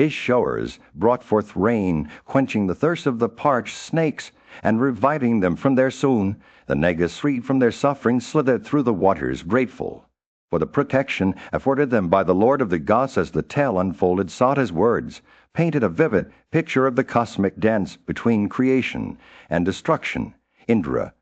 His showers brought forth rain, quenching the thirst of the parched snakes, and reviving them from their swoon. The Negas, freed from their suffering, slithered through the waters, grateful for the protection afforded them by the Lord of the gods. As the tale unfolded, sought his words, painted a vivid picture of the cosmic dance between creation and destruction. Indra,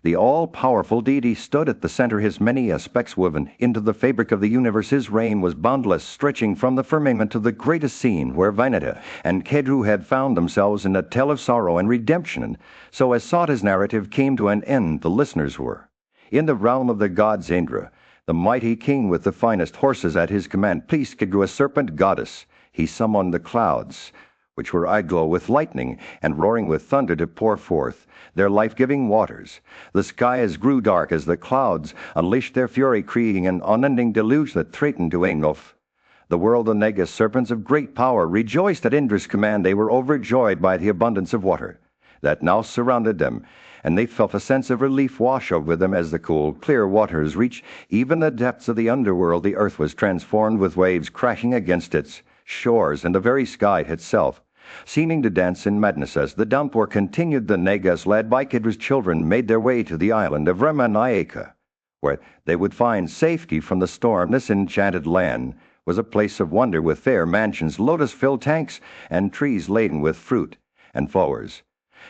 the all-powerful deity, stood at the center, his many aspects woven into the fabric of the universe. His reign was boundless, stretching from the firmament to the greatest scene where Vinata and Kedru had found themselves in a tale of sorrow and redemption. So as Sata's narrative came to an end, the listeners were. In the realm of the gods, Indra, the mighty king with the finest horses at his command, pleased Kedru, a serpent goddess. He summoned the clouds, which were aglow with lightning and roaring with thunder, to pour forth their life-giving waters. The skies grew dark as the clouds unleashed their fury, creating an unending deluge that threatened to engulf the world. The Negas, serpents of great power, rejoiced at Indra's command. They were overjoyed by the abundance of water that now surrounded them, and they felt a sense of relief wash over them as the cool, clear waters reached even the depths of the underworld. The earth was transformed, with waves crashing against its shores, and the very sky itself seeming to dance in madness as the downpour continued. The Negas, led by Kedru's children, made their way to the island of Ramanayaka, where they would find safety from the storm. This enchanted land was a place of wonder, with fair mansions, lotus-filled tanks, and trees laden with fruit and flowers.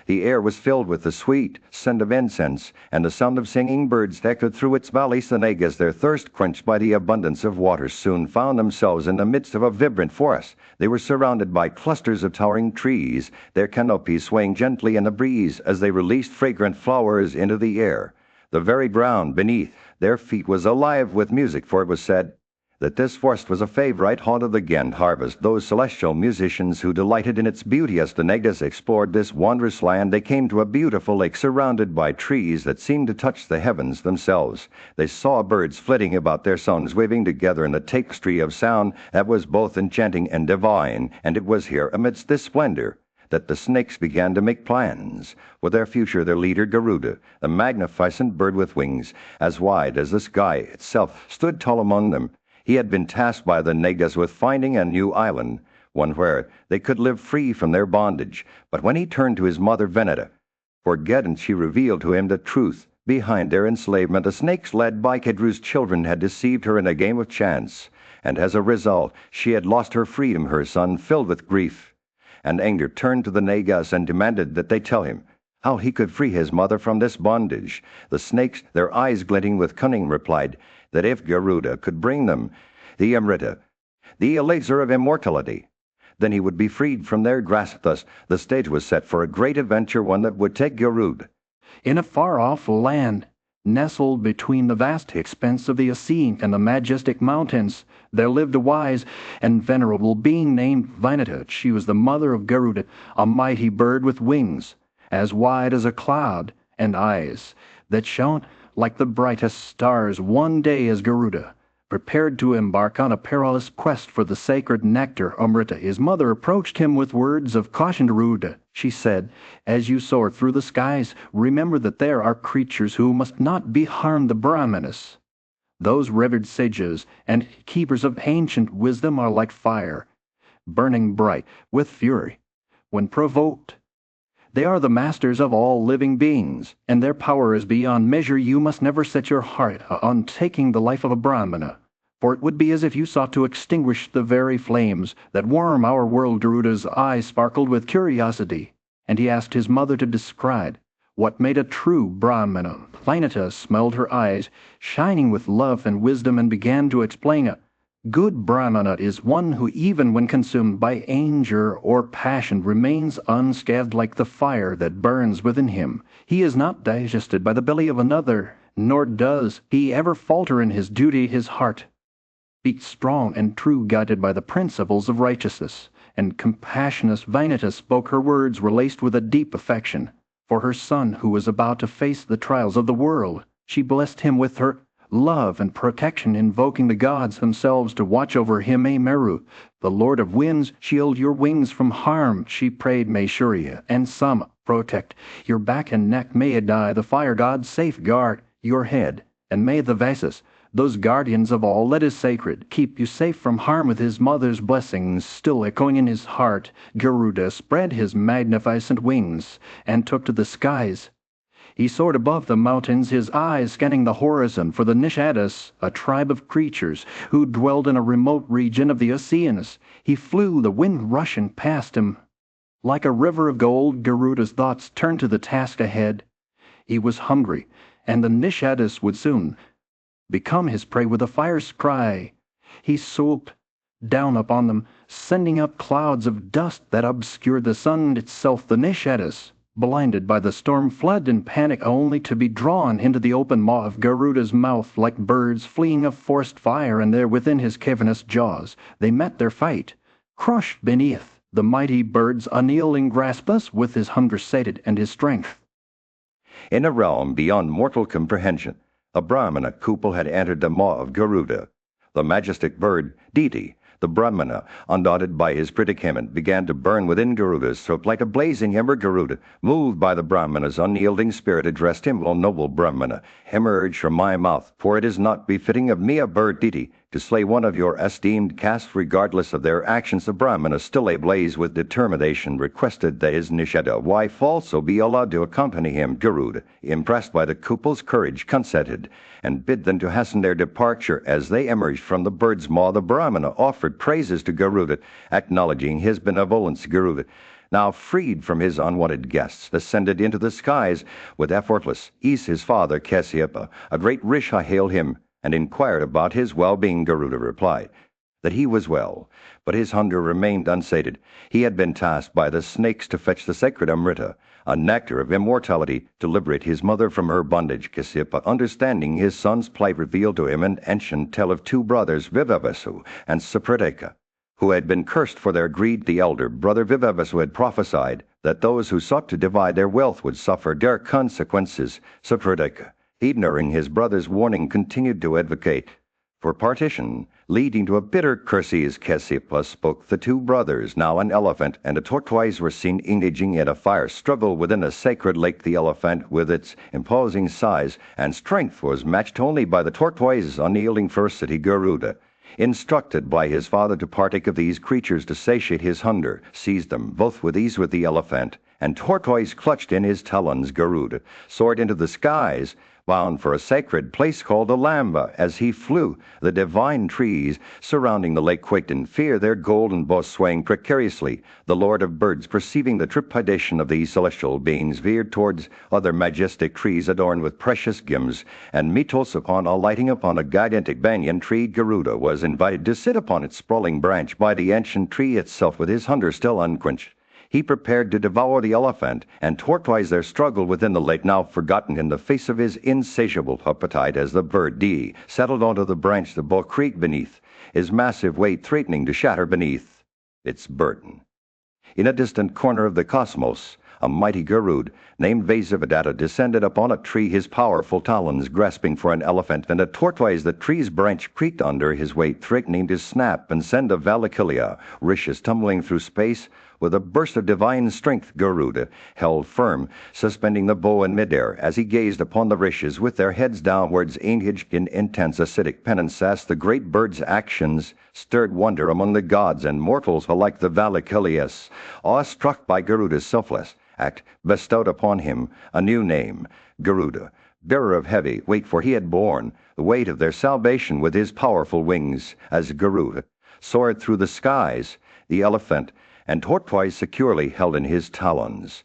The air was filled with the sweet scent of incense, and the sound of singing birds echoed through its valleys. The Negas, their thirst quenched by the abundance of water, soon found themselves in the midst of a vibrant forest. They were surrounded by clusters of towering trees, their canopies swaying gently in the breeze as they released fragrant flowers into the air. The very ground beneath their feet was alive with music, for it was said that this forest was a favorite haunt of the Ghent harvest, those celestial musicians who delighted in its beauty. As the Negas explored this wondrous land, they came to a beautiful lake surrounded by trees that seemed to touch the heavens themselves. They saw birds flitting about, their songs waving together in a tapestry of sound that was both enchanting and divine. And it was here, amidst this splendor, that the snakes began to make plans for their future. Their leader, Garuda, the magnificent bird with wings as wide as the sky itself, stood tall among them. He had been tasked by the Negas with finding a new island, one where they could live free from their bondage. But when he turned to his mother Veneta for guidance, she revealed to him the truth behind their enslavement. The snakes, led by Kedru's children, had deceived her in a game of chance, and as a result she had lost her freedom. Her son, filled with grief and anger, turned to the Negas and demanded that they tell him how he could free his mother from this bondage. The snakes, their eyes glinting with cunning, replied that if Garuda could bring them the Amrita, the elixir of immortality, then he would be freed from their grasp. Thus the stage was set for a great adventure, one that would take Garuda. In a far-off land, nestled between the vast expanse of the Ocean and the majestic mountains, there lived a wise and venerable being named Vinata. She was the mother of Garuda, a mighty bird with wings as wide as a cloud and eyes that shone like the brightest stars. One day, as Garuda prepared to embark on a perilous quest for the sacred nectar Amrita, his mother approached him with words of caution. Garuda, she said, as you soar through the skies, remember that there are creatures who must not be harmed. The Brahmanas, those revered sages and keepers of ancient wisdom, are like fire, burning bright with fury when provoked. They are the masters of all living beings, and their power is beyond measure. You must never set your heart on taking the life of a Brahmana, for it would be as if you sought to extinguish the very flames that warm our world. Garuda's eyes sparkled with curiosity, and he asked his mother to describe what made a true Brahmana. Vinata smiled, her eyes shining with love and wisdom, and began to explain. A good Brahmana is one who, even when consumed by anger or passion, remains unscathed like the fire that burns within him. He is not digested by the belly of another, nor does he ever falter in his duty. His heart beats strong and true, guided by the principles of righteousness and compassion. Vinata spoke. Her words were laced with a deep affection for her son, who was about to face the trials of the world. She blessed him with her love and protection, invoking the gods themselves to watch over him. May Meru, the Lord of Winds, shield your wings from harm, she prayed. May Surya and Sama protect your back and neck. May Adai, the fire god, safeguard your head, and may the Vasas, Those guardians of all that is sacred keep you safe from harm with his mother's blessings still echoing in his heart. Garuda spread his magnificent wings and took to the skies. He soared above the mountains, his eyes scanning the horizon for the Nishadas, a tribe of creatures who dwelled in a remote region of the Oceans. He flew, the wind rushing past him. Like a river of gold, Garuda's thoughts turned to the task ahead. He was hungry, and the Nishadas would soon become his prey with a fierce cry. He swooped down upon them, sending up clouds of dust that obscured the sun itself. The Nishadas, blinded by the storm, fled in panic only to be drawn into the open maw of Garuda's mouth like birds fleeing a forced fire, and there within his cavernous jaws they met their fate. Crushed beneath, the mighty bird's unyielding grasp us with his hunger sated and his strength. In a realm beyond mortal comprehension, a Brahmana couple had entered the maw of Garuda. The majestic bird, Diti, the Brahmana, undaunted by his predicament, began to burn within Garuda's throat like a blazing ember. Garuda, moved by the Brahmana's unyielding spirit, addressed him, "O noble Brahmana, emerge from my mouth, for it is not befitting of me, a bird Diti, to slay one of your esteemed caste regardless of their actions." The Brahmana, still ablaze with determination, requested that his Nishada wife also be allowed to accompany him. Garuda, impressed by the couple's courage, consented, and bid them to hasten their departure. As they emerged from the bird's maw, the Brahmana offered praises to Garuda, acknowledging his benevolence. Garuda, now freed from his unwanted guests, ascended into the skies with effortless ease. His father, Kasyapa, a great Rishi, hailed him and inquired about his well-being. Garuda replied that he was well, but his hunger remained unsated. He had been tasked by the snakes to fetch the sacred Amrita, a nectar of immortality, to liberate his mother from her bondage. Kasyapa, understanding his son's plight, revealed to him an ancient tale of two brothers, Vivavasu and Sapradeka, who had been cursed for their greed. The elder brother, Vivavasu, had prophesied that those who sought to divide their wealth would suffer dire consequences. Sapradeka, ignoring his brother's warning, continued to advocate for partition, leading to a bitter curses. Kasyapa spoke. The two brothers, now an elephant and a tortoise, were seen engaging in a fire struggle within a sacred lake. The elephant, with its imposing size and strength, was matched only by the tortoise's unyielding ferocity. Garuda, instructed by his father to partake of these creatures to satiate his hunger, seized them both with ease. With the elephant and tortoise clutched in his talons, Garuda soared into the skies, bound for a sacred place called Alamba. As he flew, the divine trees surrounding the lake quaked in fear, their golden boughs swaying precariously. The Lord of Birds, perceiving the trepidation of these celestial beings, veered towards other majestic trees adorned with precious gems and metals. Upon alighting upon a gigantic banyan tree, Garuda was invited to sit upon its sprawling branch by the ancient tree itself. With his hunger still unquenched, he prepared to devour the elephant and tortoise. Their struggle within the lake now forgotten in the face of his insatiable appetite, as the bird D settled onto the branch, the bull creaked beneath, his massive weight threatening to shatter beneath its burden. In a distant corner of the cosmos, a mighty Garud named Vasavadatta descended upon a tree, his powerful talons grasping for an elephant and a tortoise. The tree's branch creaked under his weight, threatening to snap and send the Valakilya rishis tumbling through space. With a burst of divine strength, Garuda held firm, suspending the bow in midair. As he gazed upon the rishis with their heads downwards, engaged in intense ascetic penance, the great bird's actions stirred wonder among the gods and mortals alike. The Valakilyas, awestruck by Garuda's selfless act, bestowed upon him a new name, Garuda, bearer of heavy weight, for he had borne the weight of their salvation with his powerful wings. As Garuda soared through the skies, the elephant and tortoise securely held in his talons,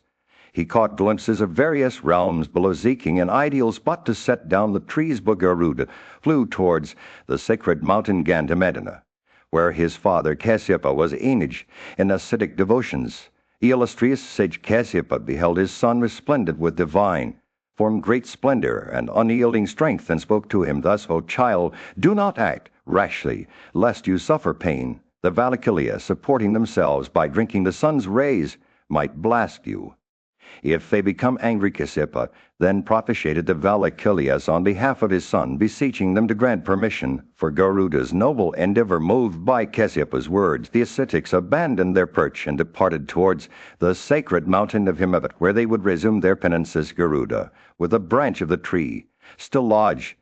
he caught glimpses of various realms below, seeking an ideal spot to set down the trees. Garuda flew towards the sacred mountain Gandhamedana, where his father Kasyapa was engaged in ascetic devotions. The illustrious sage Kasyapa beheld his son resplendent with divine form, great splendor, and unyielding strength, and spoke to him thus: "O child, do not act rashly, lest you suffer pain. The Valakilya, supporting themselves by drinking the sun's rays, might blast you. If they become angry," Kasyapa then propitiated the Valakilyas on behalf of his son, beseeching them to grant permission for Garuda's noble endeavor. Moved by Kasyapa's words, the ascetics abandoned their perch and departed towards the sacred mountain of Himavat, where they would resume their penances. Garuda, with a branch of the tree still lodged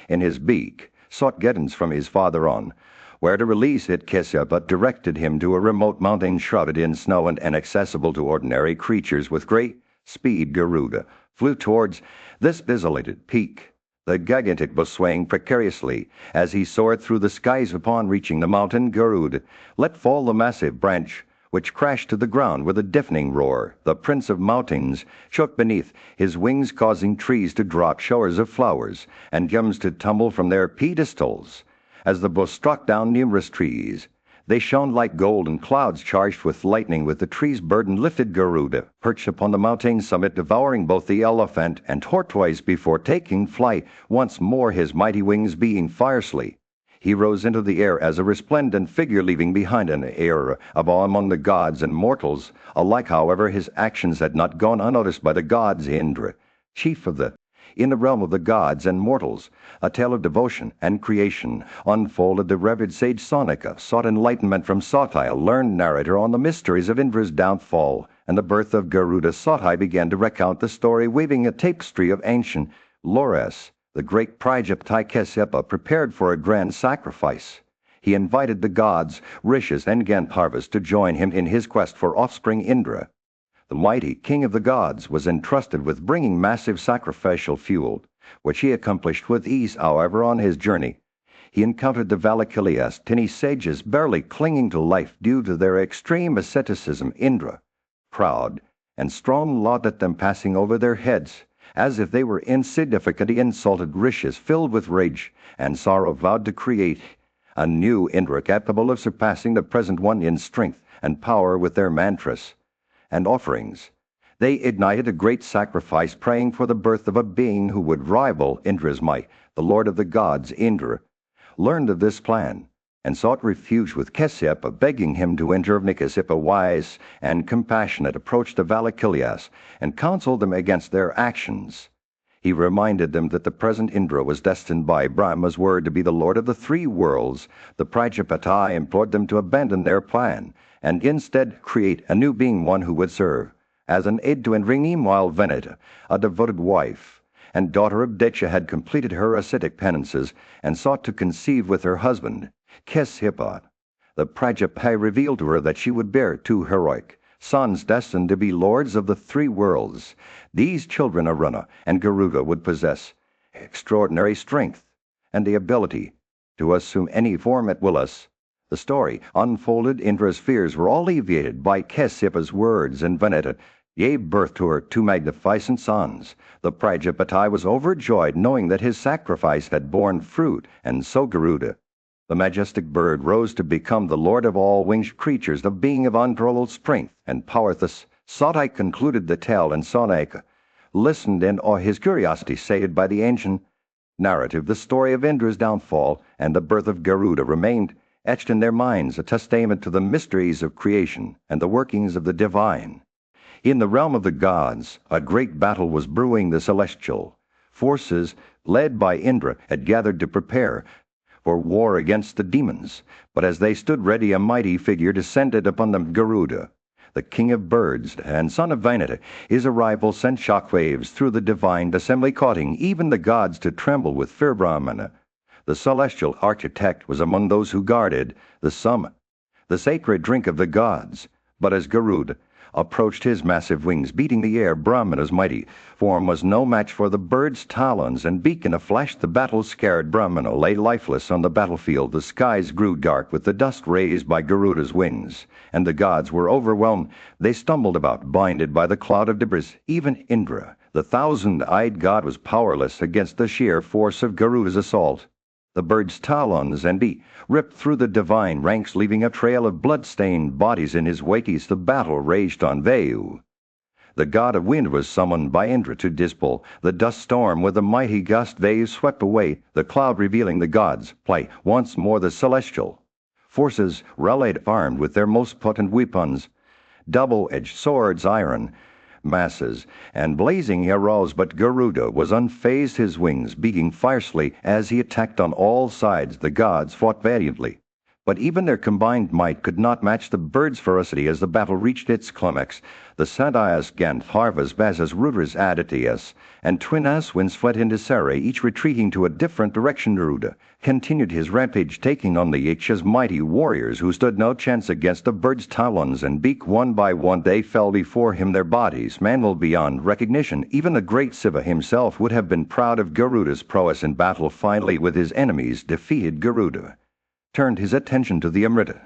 in his beak, sought guidance from his father on where to release it. But directed him to a remote mountain shrouded in snow and inaccessible to ordinary creatures. With great speed Garuda flew towards this desolated peak, the gigantic bush swaying precariously as he soared through the skies. Upon reaching the mountain, Garuda let fall the massive branch, which crashed to the ground with a deafening roar. The prince of mountains shook beneath his wings, causing trees to drop showers of flowers and gems to tumble from their pedestals. As the bush struck down numerous trees, they shone like golden clouds charged with lightning. With the tree's burden lifted, Garuda perched upon the mountain summit, devouring both the elephant and tortoise before taking flight once more, his mighty wings beating fiercely. He rose into the air as a resplendent figure, leaving behind an air of awe among the gods and mortals alike. However, his actions had not gone unnoticed by the gods. Indra, chief of in the realm of the gods and mortals, a tale of devotion and creation unfolded. The revered sage Sonika sought enlightenment from Sati, a learned narrator on the mysteries of Indra's downfall and the birth of Garuda. Sati began to recount the story, weaving a tapestry of ancient lores. The great Prajapati Kasyapa prepared for a grand sacrifice. He invited the gods, rishis, and Gandharvas to join him in his quest for offspring. Indra, the mighty king of the gods, was entrusted with bringing massive sacrificial fuel, which he accomplished with ease. However, on his journey, he encountered the Valakilias, tiny sages barely clinging to life due to their extreme asceticism. Indra, proud and strong, laughed at them, passing over their heads as if they were insignificant. He insulted rishis, filled with rage and sorrow, vowed to create a new Indra capable of surpassing the present one in strength and power. With their mantras and offerings, they ignited a great sacrifice, praying for the birth of a being who would rival Indra's might. The lord of the gods, Indra, learned of this plan and sought refuge with Kasyapa, begging him to enter. Kasyapa, wise and compassionate, approached the Valakilias and counseled them against their actions. He reminded them that the present Indra was destined by Brahma's word to be the lord of the three worlds. The Prajapati implored them to abandon their plan and instead create a new being, one who would serve as an aid to Indra. Meanwhile, Venita, a devoted wife and daughter of Decha, had completed her ascetic penances and sought to conceive with her husband, Kasyapa. The Prajapati revealed to her that she would bear two heroic sons destined to be lords of the three worlds. These children, Aruna and Garuda, would possess extraordinary strength and the ability to assume any form at will. The story unfolded. Indra's fears were alleviated by Kasyapa's words, and Venita gave birth to her two magnificent sons. The Prajapati was overjoyed, knowing that his sacrifice had borne fruit, and so Garuda, the majestic bird, rose to become the lord of all winged creatures, the being of unparalleled strength and power. Thus Sati concluded the tale, and Sonika listened in awe, his curiosity sated by the ancient narrative. The story of Indra's downfall and the birth of Garuda remained etched in their minds, a testament to the mysteries of creation and the workings of the divine. In the realm of the gods, a great battle was brewing. The celestial forces, led by Indra, had gathered to prepare for war against the demons. But as they stood ready, a mighty figure descended upon them. Garuda, the king of birds and son of Vainata, his arrival sent shockwaves through the divine assembly, causing even the gods to tremble with fear. Brahmana, the celestial architect, was among those who guarded the summit, the sacred drink of the gods. But as Garuda approached, his massive wings beating the air, Brahmana's mighty form was no match for the bird's talons and beak. In a flash, the battle-scared Brahmana lay lifeless on the battlefield. The skies grew dark with the dust raised by Garuda's wings, and the gods were overwhelmed. They stumbled about, blinded by the cloud of debris. Even Indra, the thousand-eyed god, was powerless against the sheer force of Garuda's assault. The bird's talons and beak ripped through the divine ranks, leaving a trail of blood-stained bodies in his wake. The battle raged on. Vayu, the god of wind, was summoned by Indra to dispel the dust storm. With a mighty gust, Vayu swept away the cloud, revealing the gods' plight once more. The celestial forces rallied, armed with their most potent weapons, double-edged swords, iron masses, and blazing arrows. But Garuda was unfazed, his wings beating fiercely as he attacked on all sides. The gods fought valiantly, But even their combined might could not match the birds' ferocity as the battle reached its climax. The Sadias Ganth, Harvas, Bazas, Rudras, Aditya's, and twin Aswins fled into Sarai, each retreating to a different direction. Garuda continued his rampage, taking on the Ikshas, mighty warriors who stood no chance against the bird's talons and beak. One by one they fell before him, their bodies mangled beyond recognition. Even the great Siva himself would have been proud of Garuda's prowess in battle. Finally, with his enemies defeated, Garuda turned his attention to the Amrita,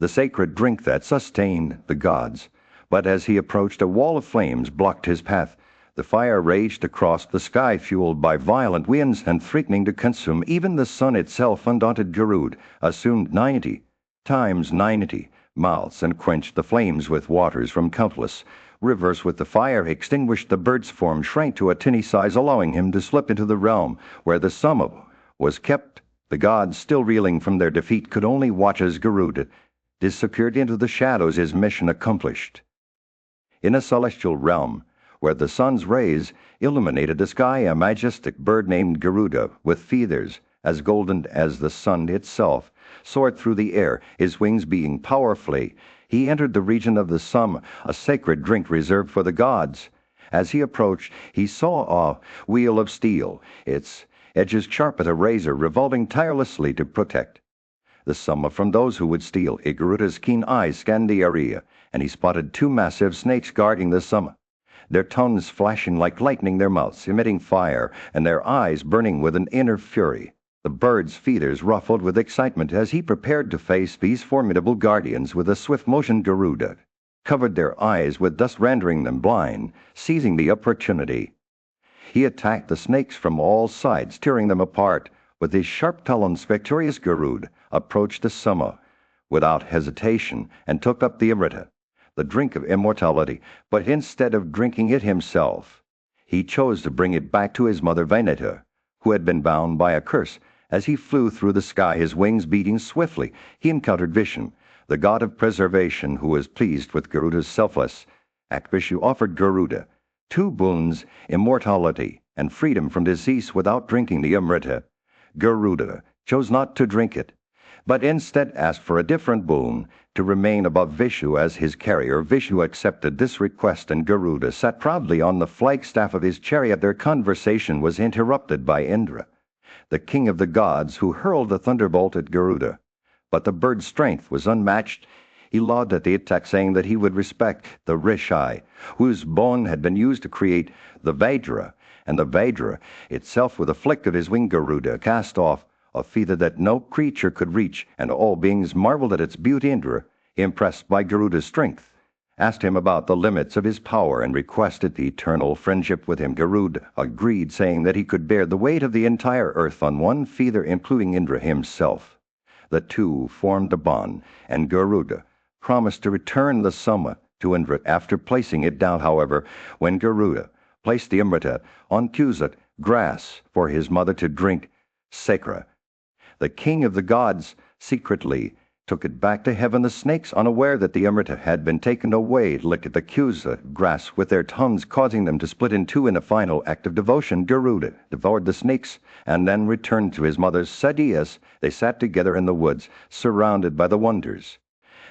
the sacred drink that sustained the gods. But as he approached, a wall of flames blocked his path. The fire raged across the sky, fueled by violent winds and threatening to consume even the sun itself. Undaunted, Garuda assumed 90 times 90 mouths and quenched the flames with waters from countless rivers. With the fire extinguished, the bird's form shrank to a tiny size, allowing him to slip into the realm where the Sama was kept. The gods, still reeling from their defeat, could only watch as Garuda disappeared into the shadows, his mission accomplished. In a celestial realm, where the sun's rays illuminated the sky, a majestic bird named Garuda, with feathers as golden as the sun itself, soared through the air, his wings being powerfully. He entered the region of the Sama, a sacred drink reserved for the gods. As he approached, he saw a wheel of steel, its edges sharp as a razor, revolving tirelessly to protect the Sama from those who would steal. Garuda's keen eyes scanned the area, and he spotted two massive snakes guarding the Sama, their tongues flashing like lightning, their mouths emitting fire, and their eyes burning with an inner fury. The bird's feathers ruffled with excitement as he prepared to face these formidable guardians. With a swift motion, Garuda covered their eyes with dust, rendering them blind. Seizing the opportunity, he attacked the snakes from all sides, tearing them apart. With his sharp talons, victorious Garuda approached the Sama without hesitation and took up the Amrita, the drink of immortality. But instead of drinking it himself, he chose to bring it back to his mother Vaineta, who had been bound by a curse. As he flew through the sky, his wings beating swiftly, he encountered Vishnu, the god of preservation, who was pleased with Garuda's selfless act. Vishnu offered Garuda two boons: immortality and freedom from disease. Without drinking the Amrita, Garuda chose not to drink it, but instead asked for a different boon: to remain above Vishnu as his carrier. Vishnu accepted this request, and Garuda sat proudly on the flagstaff of his chariot. Their conversation was interrupted by Indra, the king of the gods, who hurled the thunderbolt at Garuda. But the bird's strength was unmatched. He lauded at the attack, saying that he would respect the Rishi, whose bone had been used to create the Vajra, and the Vajra itself. With a flick of his wing, Garuda cast off a feather that no creature could reach, and all beings marveled at its beauty. Indra, impressed by Garuda's strength, asked him about the limits of his power and requested eternal friendship with him. Garuda agreed, saying that he could bear the weight of the entire earth on one feather, including Indra himself. The two formed a bond, and Garuda promised to return the Sama to Indra after placing it down. However, when Garuda placed the Amrita on Kusat grass for his mother to drink, Sakra, the king of the gods, secretly took it back to heaven. The snakes, unaware that the Amrita had been taken away, licked at the Kusat grass with their tongues, causing them to split in two. In a final act of devotion, Garuda devoured the snakes and then returned to his mother's Sadias. They sat together in the woods, surrounded by the wonders.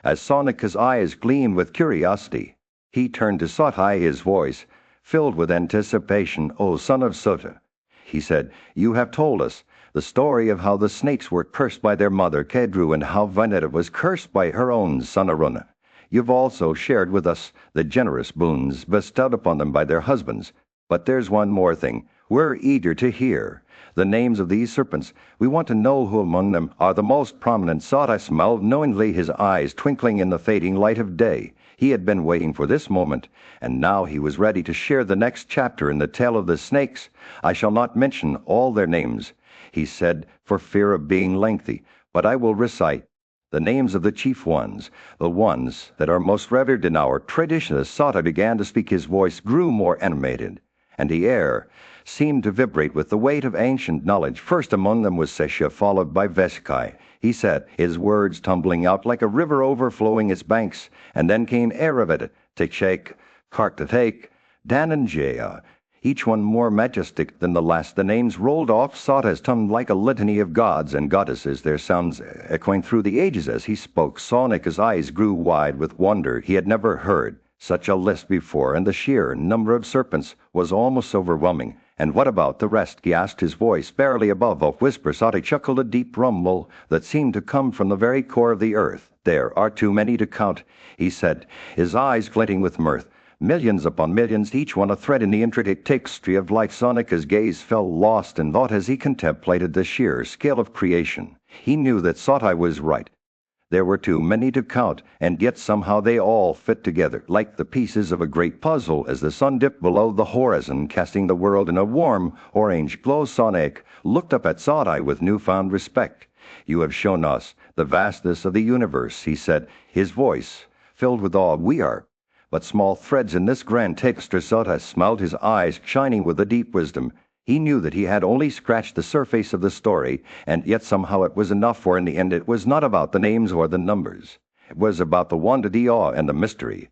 As Sonika's eyes gleamed with curiosity, he turned to Satai, his voice filled with anticipation. "O son of Sota," he said, "you have told us the story of how the snakes were cursed by their mother Kedru, and how Vaineta was cursed by her own son Aruna. You've also shared with us the generous boons bestowed upon them by their husbands. But there's one more thing. We're eager to hear the names of these serpents. We want to know who among them are the most prominent." Satai smiled knowingly, his eyes twinkling in the fading light of day. He had been waiting for this moment, and now he was ready to share the next chapter in the tale of the snakes. "I shall not mention all their names," he said, "for fear of being lengthy, but I will recite the names of the chief ones, the ones that are most revered in our tradition." As Sata began to speak, his voice grew more animated, and the air seemed to vibrate with the weight of ancient knowledge. First among them was Sesha, followed by Veskai. He said, his words tumbling out like a river overflowing its banks. And then came Aravat, Tikshak, Kartatek, Dan, and Jaya. each one more majestic than the last. The names rolled off Sata's tongue like a litany of gods and goddesses, their sounds echoing through the ages as he spoke. Sonika's eyes grew wide with wonder. He had never heard such a list before, and the sheer number of serpents was almost overwhelming. And what about the rest? He asked, his voice barely above a whisper. Sati chuckled a deep rumble that seemed to come from the very core of the earth. There are too many to count, he said, his eyes glinting with mirth. Millions upon millions, each one a thread in the intricate tapestry of life. Sonika's gaze fell lost in thought as he contemplated the sheer scale of creation. He knew that Sati was right. There were too many to count, and yet somehow they all fit together, like the pieces of a great puzzle, as the sun dipped below the horizon, casting the world in a warm orange glow. Sonik looked up at Sati with newfound respect. "You have shown us the vastness of the universe," he said, his voice filled with awe. "We are but small threads in this grand tapestry." Sati smiled, his eyes shining with a deep wisdom. He knew that he had only scratched the surface of the story, and yet somehow it was enough, for in the end it was not about the names or the numbers. It was about the wonder, the awe, and the mystery.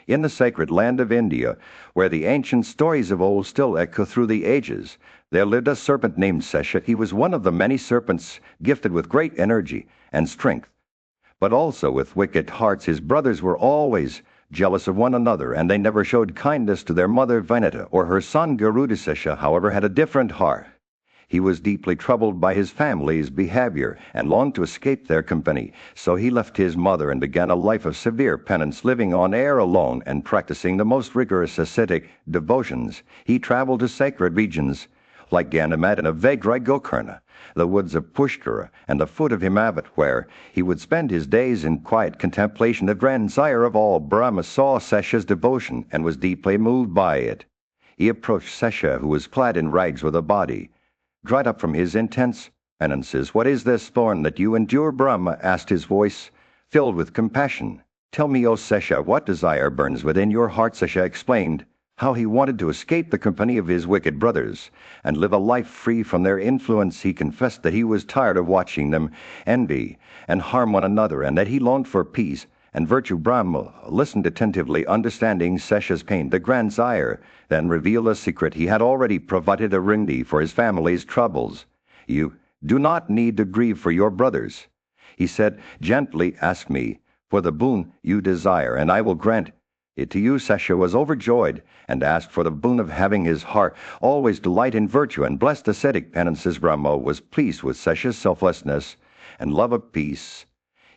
In the sacred land of India, where the ancient stories of old still echo through the ages, there lived a serpent named Sesha. He was one of the many serpents gifted with great energy and strength, but also with wicked hearts. His brothers were always jealous of one another, and they never showed kindness to their mother Vinata or her son Garuda. Sesha, however, had a different heart. He was deeply troubled by his family's behavior and longed to escape their company, so he left his mother and began a life of severe penance, living on air alone and practicing the most rigorous ascetic devotions. He traveled to sacred regions like Ganymede and Avagrai Gokarna, the woods of Pushkara, and the foot of Himavat, where he would spend his days in quiet contemplation. The grandsire of all, Brahma, saw Sesha's devotion and was deeply moved by it. He approached Sesha, who was clad in rags with a body dried up from his intense penances. "What is this thorn that you endure?" Brahma asked, his voice filled with compassion. "Tell me, O Sesha, what desire burns within your heart?" Sesha explained how he wanted to escape the company of his wicked brothers and live a life free from their influence. He confessed that he was tired of watching them envy and harm one another, and that he longed for peace and virtue. Brahma listened attentively, understanding Sesha's pain. The grandsire then revealed a secret. He had already provided a remedy for his family's troubles. "You do not need to grieve for your brothers," he said gently. "Ask me for the boon you desire, and I will grant it to you." Sesha was overjoyed and asked for the boon of having his heart always delight in virtue and blessed ascetic penances. Brahma was pleased with Sesha's selflessness and love of peace.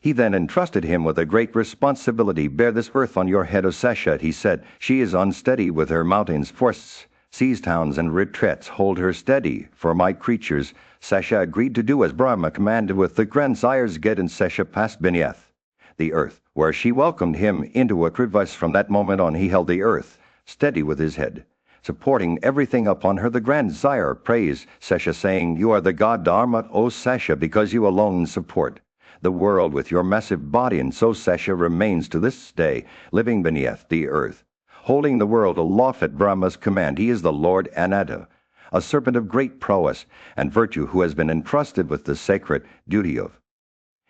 He then entrusted him with a great responsibility. "Bear this earth on your head, O Sesha," he said. "She is unsteady with her mountains, forests, seas, towns, and retreats. Hold her steady for my creatures." Sesha agreed to do as Brahma commanded. With the grandsire's guidance, Sesha passed beneath the earth, where she welcomed him into a crevice. From that moment on, he held the earth steady with his head, supporting everything upon her. The grandsire praised Sesha, saying, "You are the god Dharma, O Sesha, because you alone support the world with your massive body." And so Sesha remains to this day, living beneath the earth, holding the world aloft at Brahma's command. He is the Lord Ananta, a serpent of great prowess and virtue, who has been entrusted with the sacred duty of.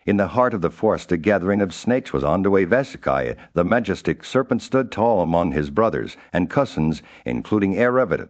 In the heart of the forest, a gathering of snakes was underway. Vasikai, the majestic serpent, stood tall among his brothers and cousins, including Airavata.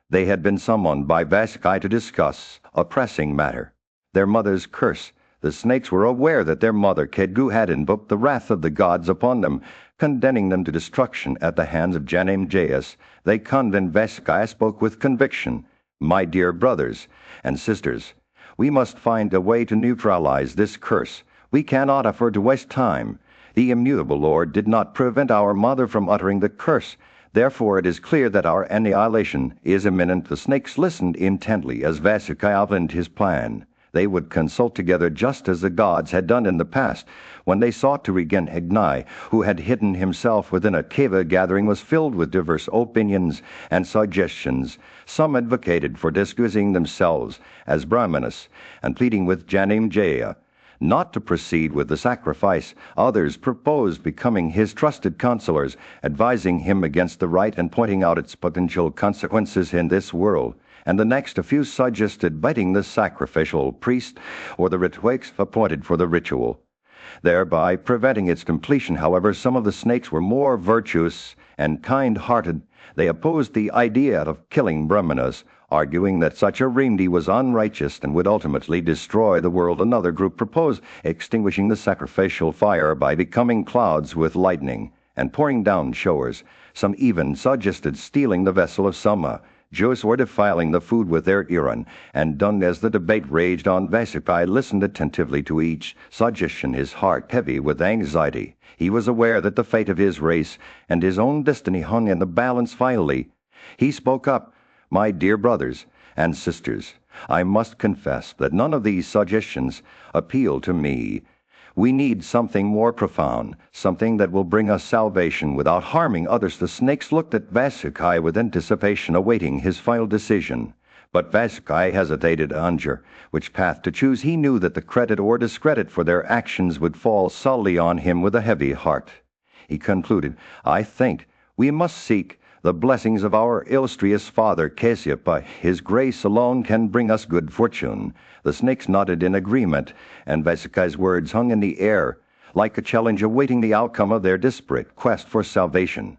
They had been summoned by Vasikai to discuss a pressing matter: their mother's curse. The snakes were aware that their mother, Kedgu, had invoked the wrath of the gods upon them, condemning them to destruction at the hands of Janamejayas. They condemned. Vasikai spoke with conviction. "My dear brothers and sisters, we must find a way to neutralize this curse. We cannot afford to waste time. The immutable Lord did not prevent our mother from uttering the curse. Therefore it is clear that our annihilation is imminent." The snakes listened intently as Vasikai outlined his plan. They would consult together just as the gods had done in the past when they sought to regain Agni, who had hidden himself within a cave. The gathering was filled with diverse opinions and suggestions. Some advocated for disguising themselves as Brahmanas and pleading with Janamejaya not to proceed with the sacrifice. Others proposed becoming his trusted counselors, advising him against the rite and pointing out its potential consequences in this world and the next. A few suggested biting the sacrificial priest or the rituals appointed for the ritual, thereby preventing its completion. However, some of the snakes were more virtuous and kind-hearted They opposed the idea of killing Brahmanas, arguing that such a remedy was unrighteous and would ultimately destroy the world. Another group proposed extinguishing the sacrificial fire by becoming clouds with lightning and pouring down showers. Some even suggested stealing the vessel of Sama, Jews, or defiling the food with their urine. And as the debate raged on, Vasukai listened attentively to each suggestion, his heart heavy with anxiety. He was aware that the fate of his race and his own destiny hung in the balance. Finally, he spoke up. My dear brothers and sisters, I must confess that none of these suggestions appeal to me. We need something more profound, something that will bring us salvation without harming others. The snakes looked at Vasukai with anticipation, awaiting his final decision. But Vasukai hesitated, unsure which path to choose. He knew that the credit or discredit for their actions would fall solely on him. With a heavy heart, he concluded, I think we must seek the blessings of our illustrious father Kasyapa. His grace alone can bring us good fortune. The snakes nodded in agreement, and Vasukai's words hung in the air, like a challenge awaiting the outcome of their desperate quest for salvation.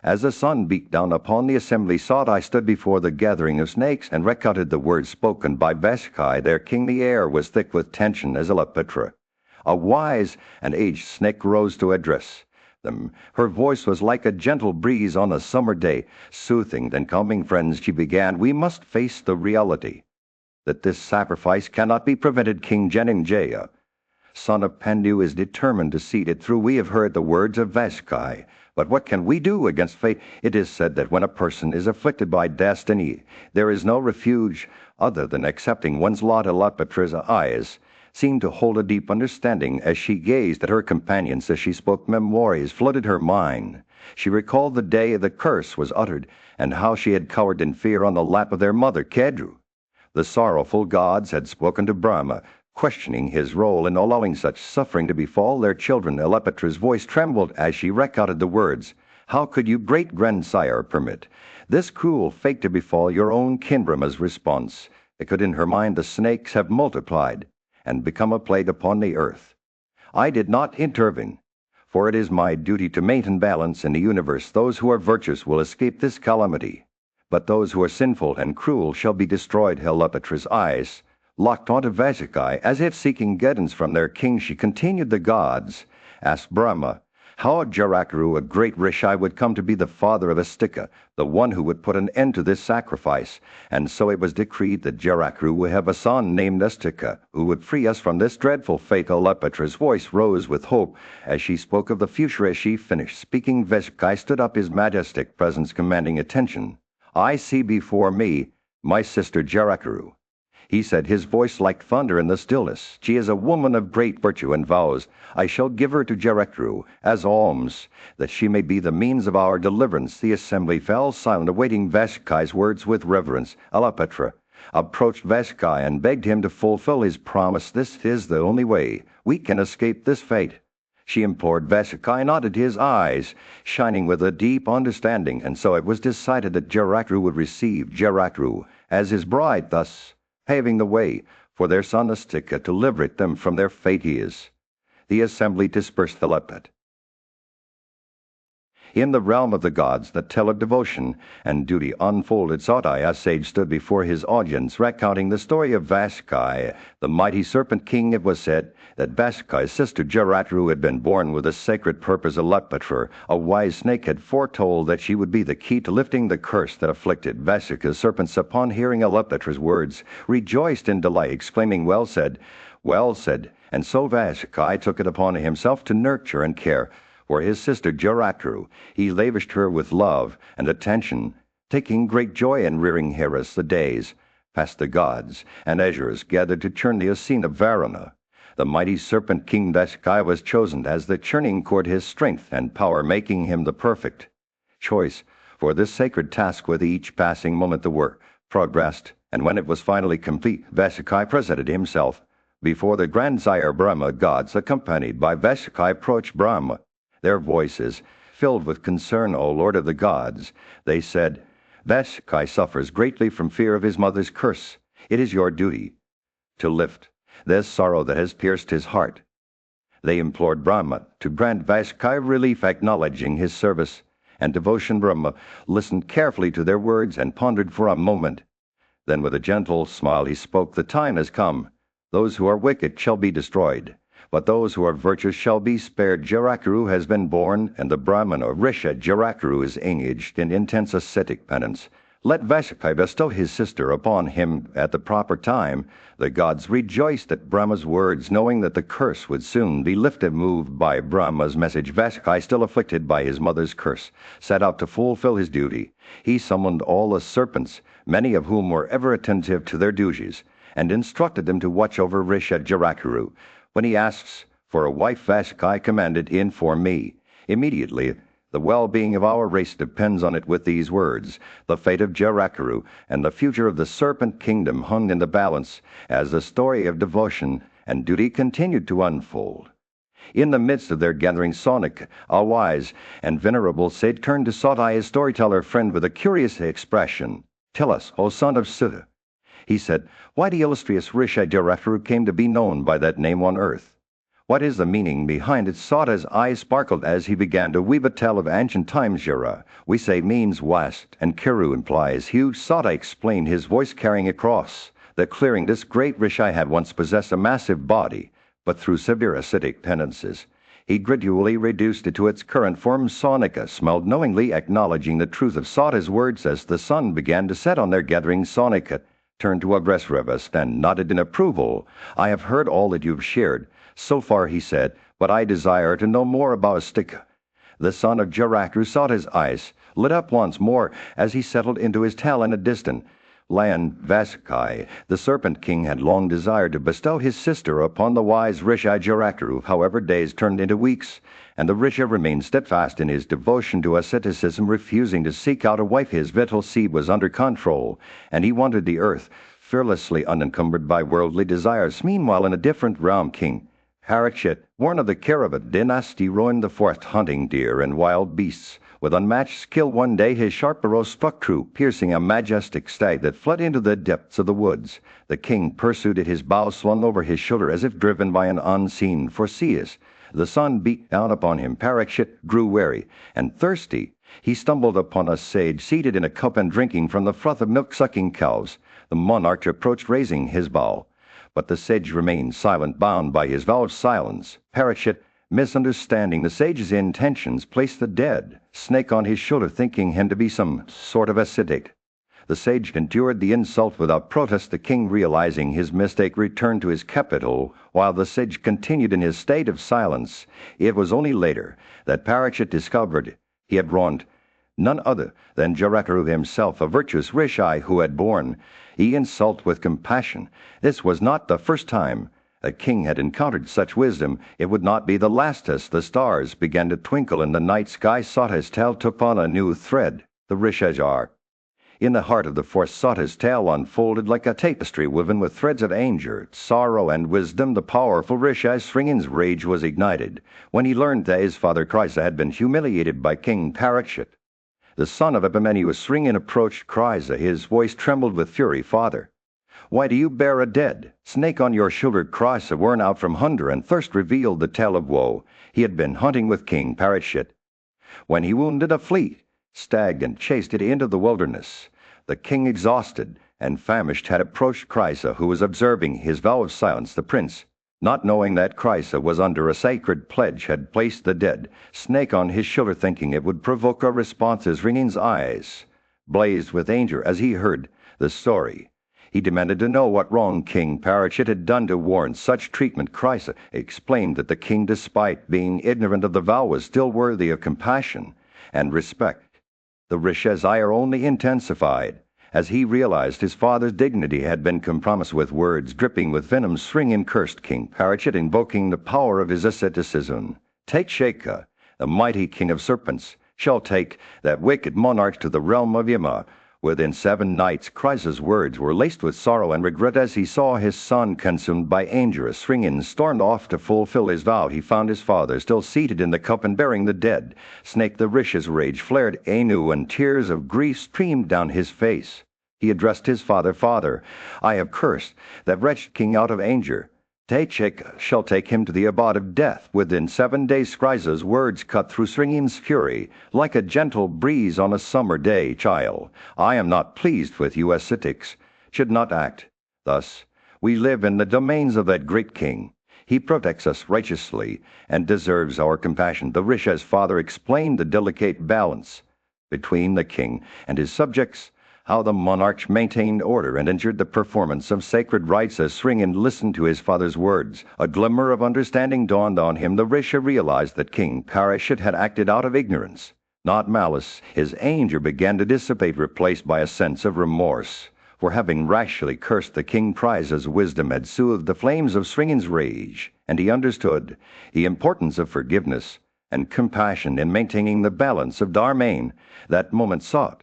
As the sun beat down upon the assembly, Sadai stood before the gathering of snakes and recounted the words spoken by Vasukai, their king. The air was thick with tension as Alapatra, a wise and aged snake, rose to address them. Her voice was like a gentle breeze on a summer day, soothing and calming. Friends, she began, we must face the reality that this sacrifice cannot be prevented. King Janinjaya, son of Pandu, is determined to see it through. We have heard the words of Vasukai, but what can we do against fate? It is said that when a person is afflicted by destiny, there is no refuge other than accepting one's lot. Alapatra's eyes seemed to hold a deep understanding as she gazed at her companions. As she spoke, memories flooded her mind. She recalled the day the curse was uttered, and how she had cowered in fear on the lap of their mother, Kedru. The sorrowful gods had spoken to Brahma, questioning his role in allowing such suffering to befall their children. Alapatra's voice trembled as she recounted the words. How could you, great-grandsire, permit this cruel fate to befall your own kin? Brahma's response echoed in her mind. The snakes have multiplied and become a plague upon the earth. I did not intervene, for it is my duty to maintain balance in the universe. Those who are virtuous will escape this calamity, but those who are sinful and cruel shall be destroyed. Alapatra's eyes locked onto Vasukai, as if seeking guidance from their king. She continued, the gods asked Brahma how Jarakuru, a great Rishi, would come to be the father of Astika, the one who would put an end to this sacrifice. And so it was decreed that Jarakuru would have a son named Astika, who would free us from this dreadful fate. Alapatra's voice rose with hope as she spoke of the future. As she finished speaking, Vasukai stood up, his majestic presence commanding attention. I see before me my sister Jarakuru, he said, his voice like thunder in the stillness. She is a woman of great virtue and vows. I shall give her to Jarakuru as alms, that she may be the means of our deliverance. The assembly fell silent, awaiting Vasukai's words with reverence. Alapatra approached Vasukai and begged him to fulfill his promise. This is the only way we can escape this fate, she implored. Vasukai nodded, his eyes shining with a deep understanding. And so it was decided that Jarakuru would receive Jarakuru as his bride, thus paving the way for their son Astika to liberate them from their fate. The assembly dispersed. The Lepet. In the realm of the gods, the tale of devotion and duty unfolded. Sadai, a sage, stood before his audience, recounting the story of Vasukai, the mighty serpent king. It was said that Vasukai's sister Jarakuru had been born with a sacred purpose. Alapatra, a wise snake, had foretold that she would be the key to lifting the curse that afflicted Vasuka's serpents. Upon hearing Alapatra's words, rejoiced in delight, exclaiming, well said, well said. And so Vasukai took it upon himself to nurture and care for his sister Jarakuru. He lavished her with love and attention, taking great joy in rearing her. As the days passed, the gods and azures gathered to churn the Ascene of Varuna. The mighty serpent king Vasukai was chosen as the churning cord, his strength and power making him the perfect choice for this sacred task. With each passing moment the work progressed, and when it was finally complete, Vasukai presented himself before the grandsire Brahma. Gods, accompanied by Vasukai, approached Brahma, their voices filled with concern. O Lord of the gods, they said, Vasukai suffers greatly from fear of his mother's curse. It is your duty to lift this sorrow that has pierced his heart. They implored Brahma to grant Vasukai relief, acknowledging his service and Devotion Brahma listened carefully to their words and pondered for a moment. Then with a gentle smile he spoke, "The time has come. Those who are wicked shall be destroyed, but those who are virtuous shall be spared. Jarakaru has been born, and the Brahman or Risha Jarakaru is engaged in intense ascetic penance. Let Vasuki bestow his sister upon him at the proper time." The gods rejoiced at Brahma's words, knowing that the curse would soon be lifted. Moved by Brahma's message, Vasuki, still afflicted by his mother's curse, set out to fulfill his duty. He summoned all the serpents, many of whom were ever attentive to their duties, and instructed them to watch over Risha Jarakaru. "When he asks for a wife," Vasuki commanded, "inform me immediately. The well-being of our race depends on it." With these words, the fate of Jarakaru and the future of the Serpent Kingdom hung in the balance as the story of devotion and duty continued to unfold. In the midst of their gathering, Sonik, a wise and venerable sage, turned to Satai, his storyteller friend, with a curious expression. "Tell us, O son of Sudha," he said, "why the illustrious Risha Jarakaru came to be known by that name on earth. What is the meaning behind it?" Sata's eyes sparkled as he began to weave a tale of ancient times. Jara, we say, means west, and Kiru implies huge. Sata explained, his voice carrying across the clearing. This great Rishi had once possessed a massive body, but through severe ascetic penances, he gradually reduced it to its current form. Sonika smiled knowingly, acknowledging the truth of Sata's words. As the sun began to set on their gathering, Sonika turned to Avresrevast and nodded in approval. "I have heard all that you've shared so far," he said, "but I desire to know more about Astika." The son of Jarakaru saw his eyes lit up once more as he settled into his tale. In a distant land, Vasuki, the Serpent King, had long desired to bestow his sister upon the wise Risha Jarakaru. However, days turned into weeks, and the Risha remained steadfast in his devotion to asceticism, refusing to seek out a wife. His vital seed was under control, and he wanted the earth fearlessly unencumbered by worldly desires. Meanwhile, in a different realm, King Parikshit, born of the Kaurava dynasty, roamed the forest hunting deer and wild beasts. With unmatched skill, one day his sharp arrow struck true, piercing a majestic stag that fled into the depths of the woods. The king pursued it, his bow slung over his shoulder as if driven by an unseen force. The sun beat down upon him. Parikshit grew weary and thirsty. He stumbled upon a sage seated in a cup and drinking from the froth of milk-sucking cows. The monarch approached, raising his bow, but the sage remained silent, bound by his vow of silence. Parikshit, misunderstanding the sage's intentions, placed the dead snake on his shoulder, thinking him to be some sort of ascetic. The sage endured the insult without protest. The king, realizing his mistake, returned to his capital, while the sage continued in his state of silence. It was only later that Parikshit discovered he had wronged none other than Jarakaru himself, a virtuous Rishi who had borne the insult with compassion. This was not the first time a king had encountered such wisdom. It would not be the last. As the stars began to twinkle in the night sky, Sata's tale took on a new thread. The Rishajar. In the heart of the forest, Sata's tale unfolded like a tapestry woven with threads of anger, sorrow, and wisdom. The powerful Rishi Sringin's rage was ignited when he learned that his father Krisa had been humiliated by King Parikshit. The son of Abhimanyu, Sringin, approached Krisa. His voice trembled with fury. "Father, why do you bear a dead snake on your shoulder?" Krisa, worn out from hunger and thirst, revealed the tale of woe. He had been hunting with King Parikshit when he wounded a fleet stag and chased it into the wilderness. The king, exhausted and famished, had approached Krisa, who was observing his vow of silence. The prince, not knowing that Krisa was under a sacred pledge, had placed the dead snake on his shoulder, thinking it would provoke a response. Sringin's eyes blazed with anger as he heard the story. He demanded to know what wrong King Parikshit had done to warrant such treatment. Krisa explained that the king, despite being ignorant of the vow, was still worthy of compassion and respect. The Rishi's ire only intensified as he realized his father's dignity had been compromised. With words dripping with venom, Sringin cursed King Parikshit, invoking the power of his asceticism. "Take Sheka, the mighty king of serpents, shall take that wicked monarch to the realm of Yama within 7 nights." Krisa's words were laced with sorrow and regret as he saw his son consumed by anger. Sringin stormed off to fulfill his vow. He found his father still seated in the cup and bearing the dead snake. The Rishi's rage flared anew, and tears of grief streamed down his face. He addressed his father, "Father, I have cursed that wretched king out of anger. Techek shall take him to the abode of death within 7 days. Skriza's words cut through Sringin's fury like a gentle breeze on a summer day. Child, I am not pleased with you ascetics. Should not act thus. We live in the domains of that great king. He protects us righteously and deserves our compassion. The Risha's father explained the delicate balance between the king and his subjects, how the monarch maintained order and ensured the performance of sacred rites. As Sringin listened to his father's words, a glimmer of understanding dawned on him. The Risha realized that King Parikshit had acted out of ignorance, not malice. His anger began to dissipate, replaced by a sense of remorse for having rashly cursed the king. Priz's wisdom had soothed the flames of Sringin's rage, and he understood the importance of forgiveness and compassion in maintaining the balance of Dharmain. That moment sought.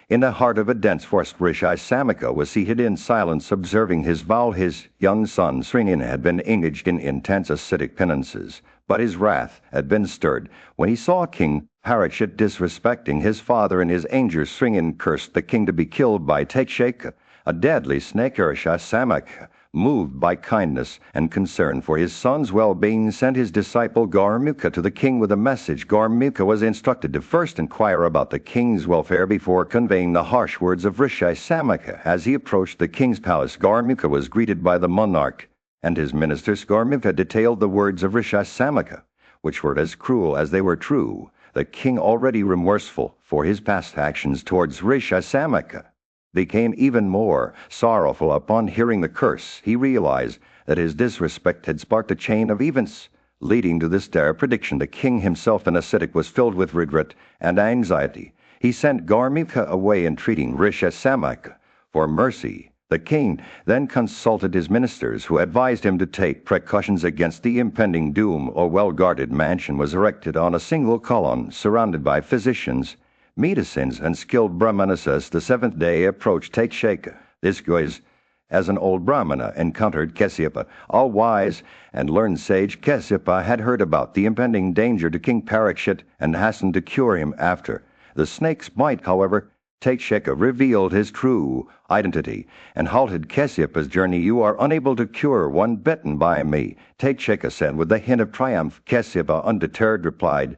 In the heart of a dense forest, Rishi Samika was seated in silence, observing his vow. His young son Sringin had been engaged in intense ascetic penances, but his wrath had been stirred when he saw King Parikshit disrespecting his father. In his anger, Sringin cursed the king to be killed by Techsheka, a deadly snake. Rishi Samika, moved by kindness and concern for his son's well-being, sent his disciple Garmuka to the king with a message. Garmuka was instructed to first inquire about the king's welfare before conveying the harsh words of Rishi Samika. As he approached the king's palace, Garmuka was greeted by the monarch and his ministers. Garmuka detailed the words of Rishi Samika, which were as cruel as they were true. The king, already remorseful for his past actions towards Rishi Samika, became even more sorrowful upon hearing the curse. He realized that his disrespect had sparked a chain of events leading to this dire prediction. The king himself, an ascetic, was filled with regret and anxiety. He sent Garmuka away, entreating Rishi Samika for mercy. The king then consulted his ministers, who advised him to take precautions against the impending doom. A well-guarded mansion was erected on a single column, surrounded by physicians, medicines, and skilled brahmanas. As the 7th day approached, Techsheka, this goes as an old brahmana, encountered Kasyapa. All wise and learned sage Kasyapa had heard about the impending danger to King Parikshit and hastened to cure him. After the snake's bite, however, Techsheka revealed his true identity and halted Kasyapa's journey. You are unable to cure one bitten by me, Techsheka said with a hint of triumph. Kasyapa, undeterred, replied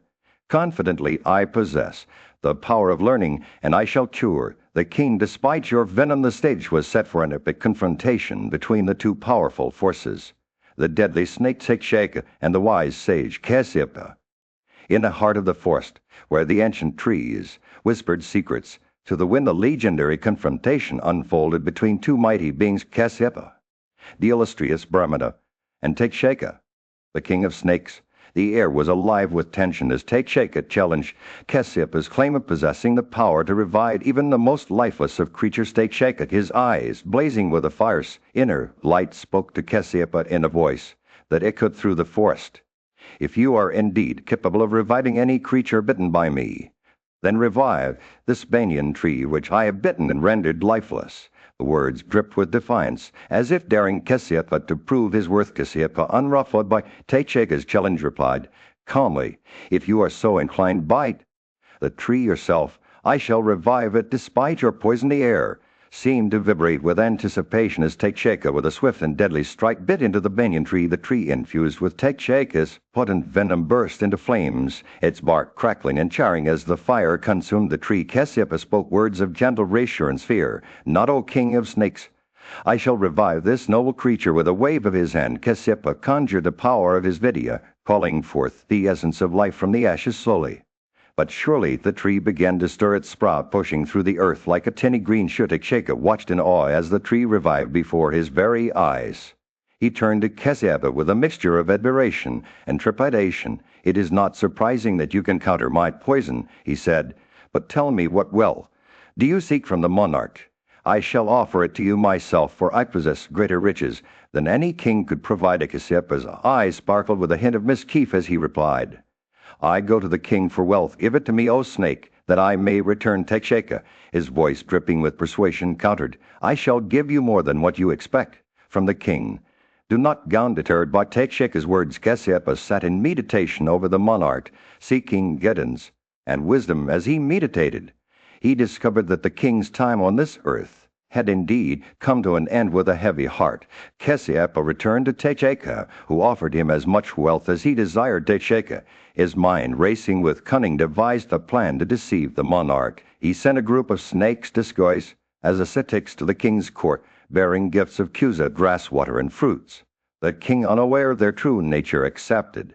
confidently, I possess the power of learning, and I shall cure the king despite your venom. The stage was set for an epic confrontation between the two powerful forces, the deadly snake Techsheka and the wise sage Kasyapa. In the heart of the forest, where the ancient trees whispered secrets to the wind, the legendary confrontation unfolded between two mighty beings, Kasyapa, the illustrious Brahmana, and Techsheka, the king of snakes. The air was alive with tension as Techsheka challenged Kasyapa's claim of possessing the power to revive even the most lifeless of creatures. Techsheka, his eyes blazing with a fierce inner light, spoke to Kasyapa in a voice that echoed through the forest. If you are indeed capable of reviving any creature bitten by me, then revive this banyan tree which I have bitten and rendered lifeless. The words dripped with defiance, as if daring Kasyapa to prove his worth. Kasyapa, unruffled by Techsheka's challenge, replied calmly, if you are so inclined, bite the tree yourself. I shall revive it despite your poison. The air seemed to vibrate with anticipation as Techsheka, with a swift and deadly strike, bit into the banyan tree. The tree, infused with Techsheka's potent venom, burst into flames, its bark crackling and charring as the fire consumed the tree. Kasyapa spoke words of gentle reassurance. Fear not, O king of snakes. I shall revive this noble creature. With a wave of his hand, Kasyapa conjured the power of his Vidya, calling forth the essence of life from the ashes. Slowly but surely the tree began to stir its sprout, pushing through the earth like a tiny green shoot. Techsheka watched in awe as the tree revived before his very eyes. He turned to Kasyapa with a mixture of admiration and trepidation. It is not surprising that you can counter my poison, he said, but tell me, what will do you seek from the monarch? I shall offer it to you myself, for I possess greater riches than any king could provide. Kasyapa's eyes sparkled with a hint of mischief as he replied, I go to the king for wealth. Give it to me, O snake, that I may return. Techsheka, his voice dripping with persuasion, countered, I shall give you more than what you expect from the king. Do not gown. Deterred by Techsheka's words, Kasyapa sat in meditation over the monarch, seeking guidance and wisdom. As he meditated, he discovered that the king's time on this earth had indeed come to an end with a heavy heart. Casiapa returned to Techeka, who offered him as much wealth as he desired. Techeka, his mind racing with cunning, devised a plan to deceive the monarch. He sent a group of snakes disguised as ascetics to the king's court, bearing gifts of cusa, grass water, and fruits. The king, unaware of their true nature, accepted.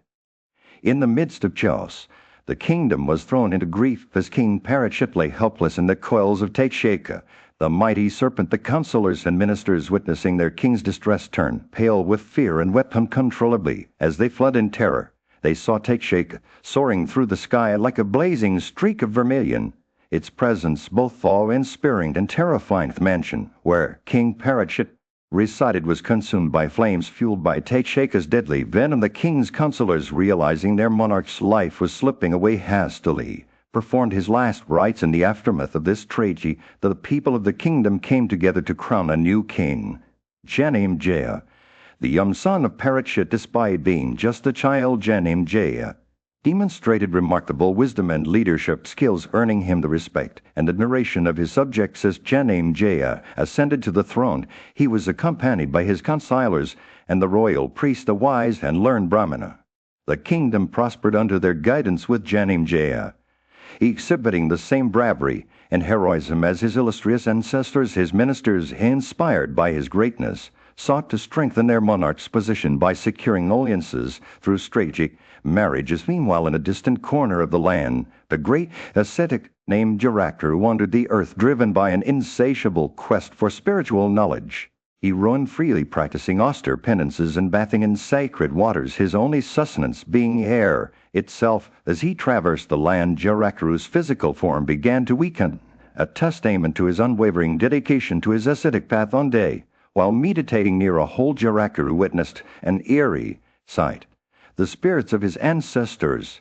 In the midst of chaos, the kingdom was thrown into grief as King Parachit lay helpless in the coils of Techeka. The mighty serpent, the counselors and ministers, witnessing their king's distress, turned pale with fear and wept uncontrollably. As they fled in terror, they saw Techeka soaring through the sky like a blazing streak of vermilion. Its presence both awe-inspiring and terrifying. The mansion where King Parachit resided was consumed by flames fueled by Techeka's deadly venom. The king's counselors, realizing their monarch's life was slipping away hastily, performed his last rites. In the aftermath of this tragedy, the people of the kingdom came together to crown a new king, Janamejaya, the young son of Parachit. Despite being just a child, Janamejaya demonstrated remarkable wisdom and leadership skills, earning him the respect and admiration of his subjects. As Janamejaya ascended to the throne, he was accompanied by his counselors and the royal priest, a wise and learned Brahmana. The kingdom prospered under their guidance, with Janamejaya exhibiting the same bravery and heroism as his illustrious ancestors. His ministers, inspired by his greatness, sought to strengthen their monarch's position by securing alliances through strategic marriages. Meanwhile, in a distant corner of the land, the great ascetic named Jarakuru wandered the earth, driven by an insatiable quest for spiritual knowledge. He roamed freely, practicing austere penances and bathing in sacred waters, his only sustenance being air itself. As he traversed the land, Jarakuru's physical form began to weaken, a testament to his unwavering dedication to his ascetic path. One day, while meditating near a hole, Jarakuru witnessed an eerie sight. The spirits of his ancestors,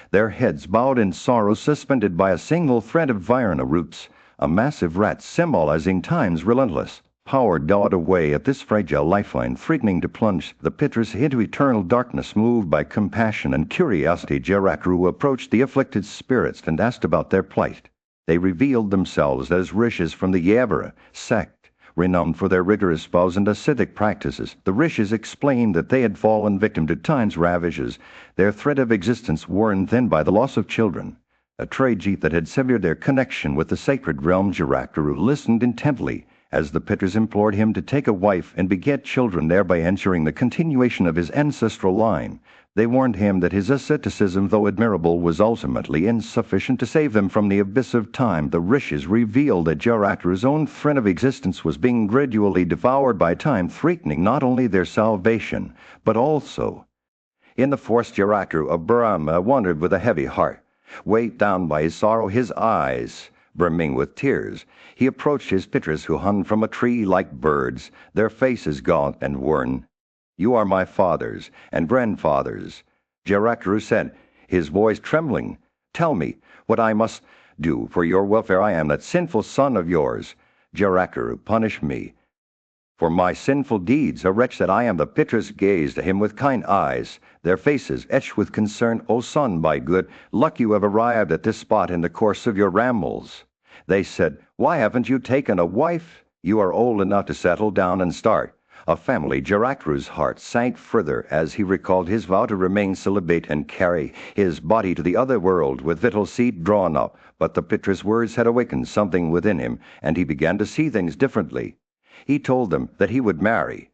their heads bowed in sorrow, suspended by a single thread of Virana roots, a massive rat symbolizing time's relentless power, dawed away at this fragile lifeline, threatening to plunge the Pitras into eternal darkness. Moved by compassion and curiosity, Jarakuru approached the afflicted spirits and asked about their plight. They revealed themselves as rishis from the Yavara sect, renowned for their rigorous vows and ascetic practices. The rishis explained that they had fallen victim to time's ravages, their thread of existence worn thin by the loss of children, a tragedy that had severed their connection with the sacred realm. Jarakuru listened intently as the Pitras implored him to take a wife and beget children, thereby ensuring the continuation of his ancestral line. They warned him that his asceticism, though admirable, was ultimately insufficient to save them from the abyss of time. The rishis revealed that Jarakuru's own thread of existence was being gradually devoured by time, threatening not only their salvation, but also. In the forest, Jarakuru of Brahma wandered with a heavy heart, weighed down by his sorrow, his eyes brimming with tears. He approached his Pitras, who hung from a tree like birds, their faces gaunt and worn. "You are my fathers and grandfathers," Jarakuru said, his voice trembling. "Tell me what I must do for your welfare. I am that sinful son of yours. Jarakuru, punish me for my sinful deeds. A wretch that I am." The Pitras gazed at him with kind eyes, their faces etched with concern. "O son, by good luck you have arrived at this spot in the course of your rambles." They said, "Why haven't you taken a wife? You are old enough to settle down and start a family." Jarakuru's heart sank further as he recalled his vow to remain celibate and carry his body to the other world with vital seed drawn up. But the Pitras' words had awakened something within him, and he began to see things differently. He told them that he would marry.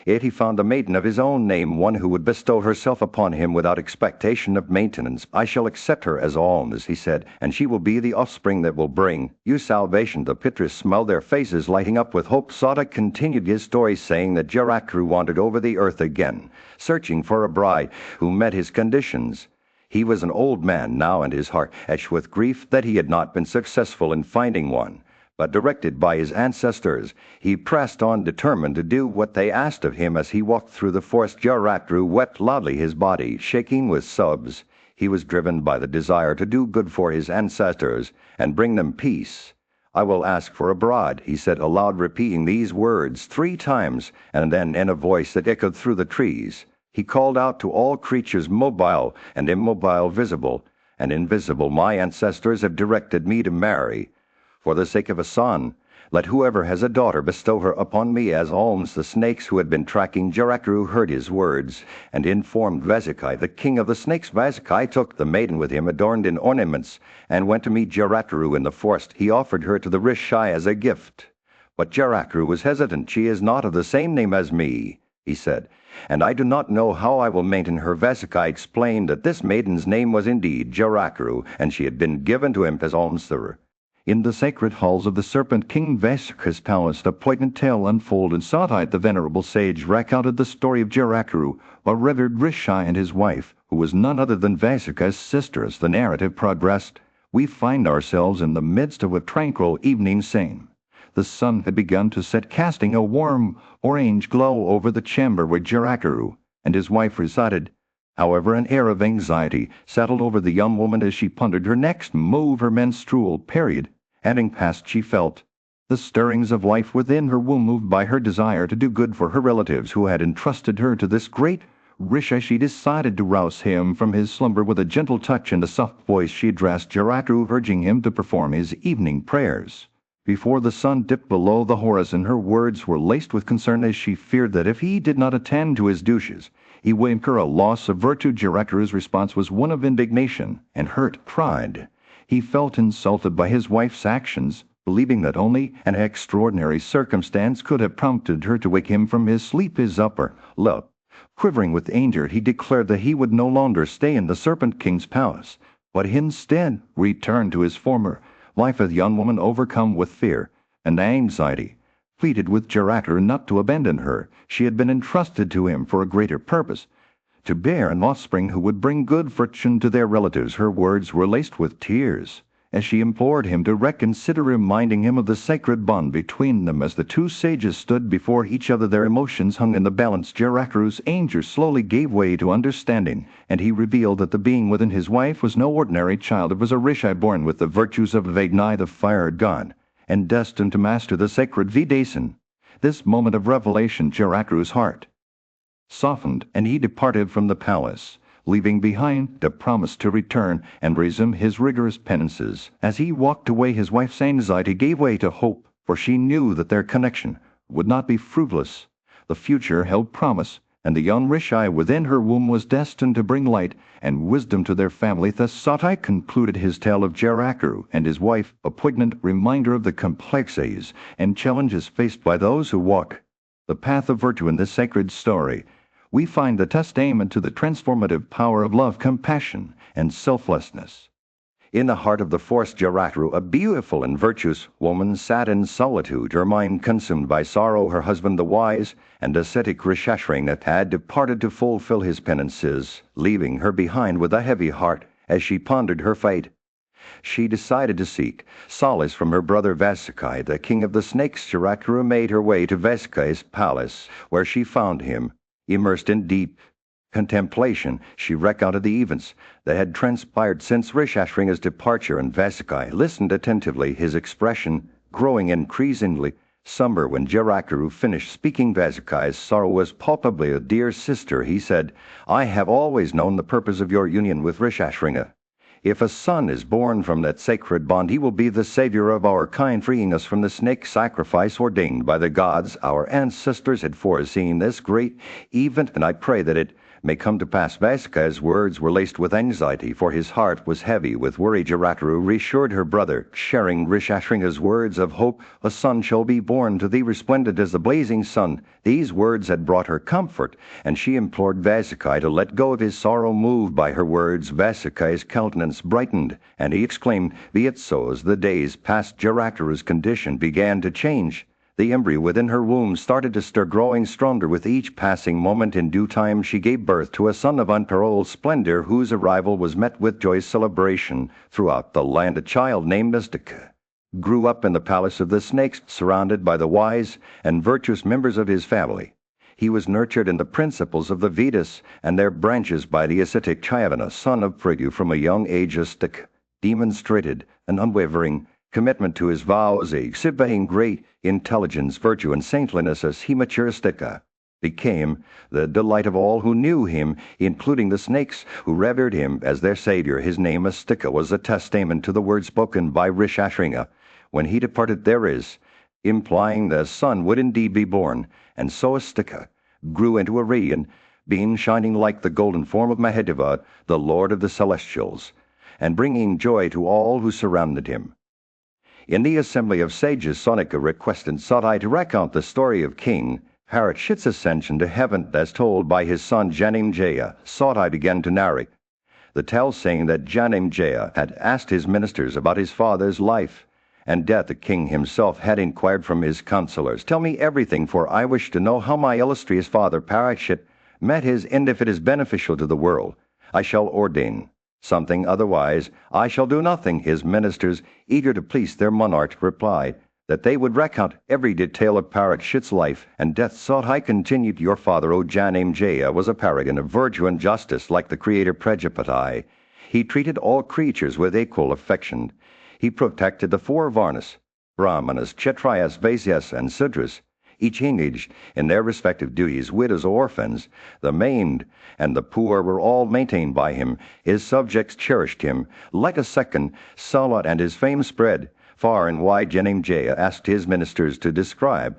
Yet he found a maiden of his own name, one who would bestow herself upon him without expectation of maintenance. "I shall accept her as alms," he said, "and she will be the offspring that will bring you salvation." The Pitras smiled, their faces lighting up with hope. Sada continued his story, saying that Jarakuru wandered over the earth again, searching for a bride who met his conditions. He was an old man now, and his heart etched with grief that he had not been successful in finding one. But directed by his ancestors, he pressed on, determined to do what they asked of him. As he walked through the forest, Jarakuru wept loudly, his body shaking with sobs. He was driven by the desire to do good for his ancestors and bring them peace. "I will ask for a bride," he said aloud, repeating these words 3 times, and then in a voice that echoed through the trees, he called out to all creatures, mobile and immobile, visible and invisible, "My ancestors have directed me to marry, for the sake of a son, Let whoever has a daughter bestow her upon me as alms. The snakes who had been tracking Jeraku heard his words, and informed Vezikai, the king of the snakes. Vezikai took the maiden with him, adorned in ornaments, and went to meet Jeraku in the forest. He offered her to the Rishai as a gift. But Jeraku was hesitant. "She is not of the same name as me," he said, "and I do not know how I will maintain her." Vezikai explained that this maiden's name was indeed Jeraku, and she had been given to him as alms. In the sacred halls of the Serpent King Vesika's palace, the poignant tale unfolded. Satai, the venerable sage, recounted the story of Jeraku, a revered Rishai and his wife, who was none other than Vesika's sister. As the narrative progressed, we find ourselves in the midst of a tranquil evening scene. The sun had begun to set, casting a warm orange glow over the chamber where Jeraku and his wife resided. However, an air of anxiety settled over the young woman as she pondered her next move, her menstrual period having passed. She felt the stirrings of life within her womb, moved by her desire to do good for her relatives who had entrusted her to this great Risha. She decided to rouse him from his slumber. With a gentle touch and a soft voice, she addressed Jeraku, urging him to perform his evening prayers. Before the sun dipped below the horizon, her words were laced with concern, as she feared that if he did not attend to his douches, he would incur a loss of virtue. Jeraku's response was one of indignation and hurt pride. He felt insulted by his wife's actions, believing that only an extraordinary circumstance could have prompted her to wake him from his sleep. His upper lip quivering with anger, he declared that he would no longer stay in the Serpent King's palace, but instead return to his former life. A young woman, overcome with fear and anxiety, pleaded with Jeraku not to abandon her. She had been entrusted to him for a greater purpose, to bear an offspring who would bring good fortune to their relatives. Her words were laced with tears as she implored him to reconsider, reminding him of the sacred bond between them. As the two sages stood before each other, their emotions hung in the balance. Jeraku's anger slowly gave way to understanding, and he revealed that the being within his wife was no ordinary child. It was a Rishai born with the virtues of Vagni, the fire god, and destined to master the sacred Vidasan. This moment of revelation, Jeraku's heart softened, and he departed from the palace, leaving behind the promise to return and resume his rigorous penances. As he walked away, his wife's anxiety gave way to hope, for she knew that their connection would not be fruitless. The future held promise, and the young Rishai within her womb was destined to bring light and wisdom to their family. Thus Satai concluded his tale of Jeraku and his wife, a poignant reminder of the complexities and challenges faced by those who walk the path of virtue. In this sacred story, we find the testament to the transformative power of love, compassion, and selflessness. In the heart of the forest, Jeraku, a beautiful and virtuous woman, sat in solitude, her mind consumed by sorrow. Her husband, the wise and ascetic Rishashring, had departed to fulfill his penances, leaving her behind with a heavy heart. As she pondered her fate, she decided to seek solace from her brother Vezikai, the king of the snakes. Jeraku made her way to Vezikai's palace, where she found him immersed in deep contemplation. She recounted the events that had transpired since Rishashringa's departure, and Vezikai listened attentively, his expression growing increasingly somber. When Jeraku finished speaking, Vezikai's sorrow was palpably. "Dear sister," he said, "I have always known the purpose of your union with Rishashringa. If a son is born from that sacred bond, he will be the savior of our kind, freeing us from the snake sacrifice ordained by the gods. Our ancestors had foreseen this great event, and I pray that it may come to pass." Vesikai's words were laced with anxiety, for his heart was heavy with worry. Jeraku reassured her brother, sharing Rishashringa's words of hope. "A son shall be born to thee, resplendent as the blazing sun." These words had brought her comfort, and she implored Vezikai to let go of his sorrow. Moved by her words, Vesikai's countenance brightened, and he exclaimed, "Be it so." As the days passed, Jeraku's condition began to change. The embryo within her womb started to stir, growing stronger with each passing moment. In due time, she gave birth to a son of unparalleled splendor, whose arrival was met with joyous celebration throughout the land. A child named Mystica grew up in the palace of the snakes, surrounded by the wise and virtuous members of his family. He was nurtured in the principles of the Vedas and their branches by the ascetic Chayavana, son of Prithu. From a young age, Mystica demonstrated an unwavering commitment to his vows, exhibiting great intelligence, virtue, and saintliness. As he matured, Mystica became the delight of all who knew him, including the snakes, who revered him as their savior. His name, Mystica, was a testament to the words spoken by Rishashringa when he departed. "There is implying that a son would indeed be born, and so Astika grew into a radiant being shining like the golden form of Mahabharat, the Lord of the Celestials, and bringing joy to all who surrounded him. In the assembly of sages, Sonika requested Satai to recount the story of King Parikshit's ascension to heaven as told by his son Janamejaya. Satai began to narrate the tale, saying that Janamejaya had asked his ministers about his father's life and death. The king himself had inquired from his counselors, "Tell me everything, for I wish to know how my illustrious father Parikshit met his end. If it is beneficial to the world, I shall ordain something, otherwise I shall do nothing." His ministers, eager to please their monarch, replied that they would recount every detail of Parikshit's life and death. Satai continued, "Your father, O Janamejaya, was a paragon of virtue and justice like the creator Prajapati. He treated all creatures with equal affection. He protected the four Varnas, Brahmanas, Kshatriyas, Vaisyas, and Sudras, each engaged in their respective duties. Widows, orphans, the maimed, and the poor were all maintained by him. His subjects cherished him like a second Salat, and his fame spread far and wide." Janamejaya asked his ministers to describe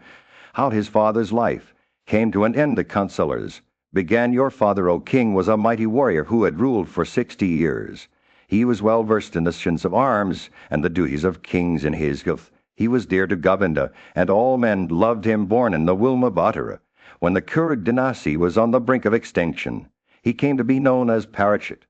how his father's life came to an end. The counselors began, "Your father, O king, was a mighty warrior who had ruled for 60 years. He was well versed in the science of arms and the duties of kings. In his youth he was dear to Govinda, and all men loved him. Born in the womb of Uttara, when the Kurug dynasty was on the brink of extinction, he came to be known as Parikshit.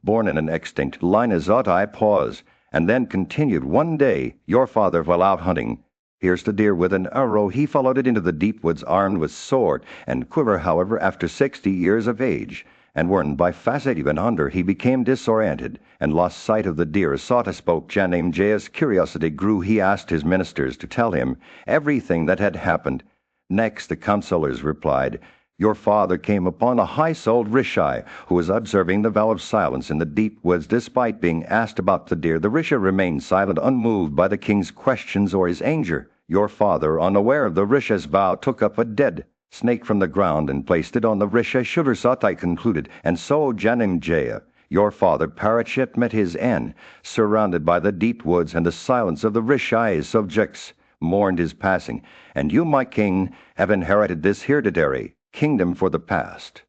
Born in an extinct line." Satai paused and then continued, "One day your father, while out hunting, pierced a deer with an arrow. He followed it into the deep woods armed with sword and quiver. However, after 60 years of age, and worn by fatigue and hunger, he became disoriented and lost sight of the deer." As Satai spoke, Janamejaya's curiosity grew. He asked his ministers to tell him everything that had happened. Next, the counselors replied, "Your father came upon a high-souled Rishi who was observing the vow of silence in the deep woods. Despite being asked about the deer, the Rishi remained silent, unmoved by the king's questions or his anger. Your father, unaware of the Rishi's vow, took up a dead snake from the ground and placed it on the Rishi's shoulder." Satai concluded, "And so, Janamejaya, your father Parikshit met his end, surrounded by the deep woods and the silence of the Rishi's subjects mourned his passing, and you, my king, have inherited this hereditary kingdom for the past."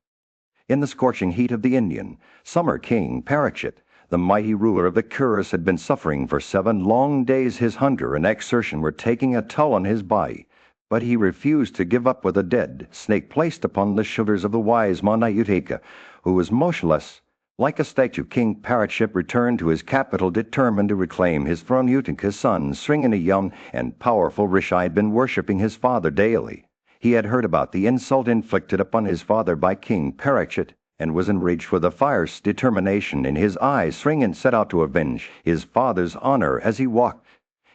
In the scorching heat of the Indian summer, King Parikshit, the mighty ruler of the Kuras, had been suffering for 7 long days. His hunger and exertion were taking a toll on his body, but he refused to give up with a dead snake placed upon the shoulders of the wise Manayutaka, who was motionless like a statue. King Parikshit returned to his capital, determined to reclaim his throne. Utaka's son, Sringen, a young and powerful Rishi, had been worshipping his father daily. He had heard about the insult inflicted upon his father by King Parikshit, and was enraged. With a fierce determination in his eyes, Sringen set out to avenge his father's honor. As he walked,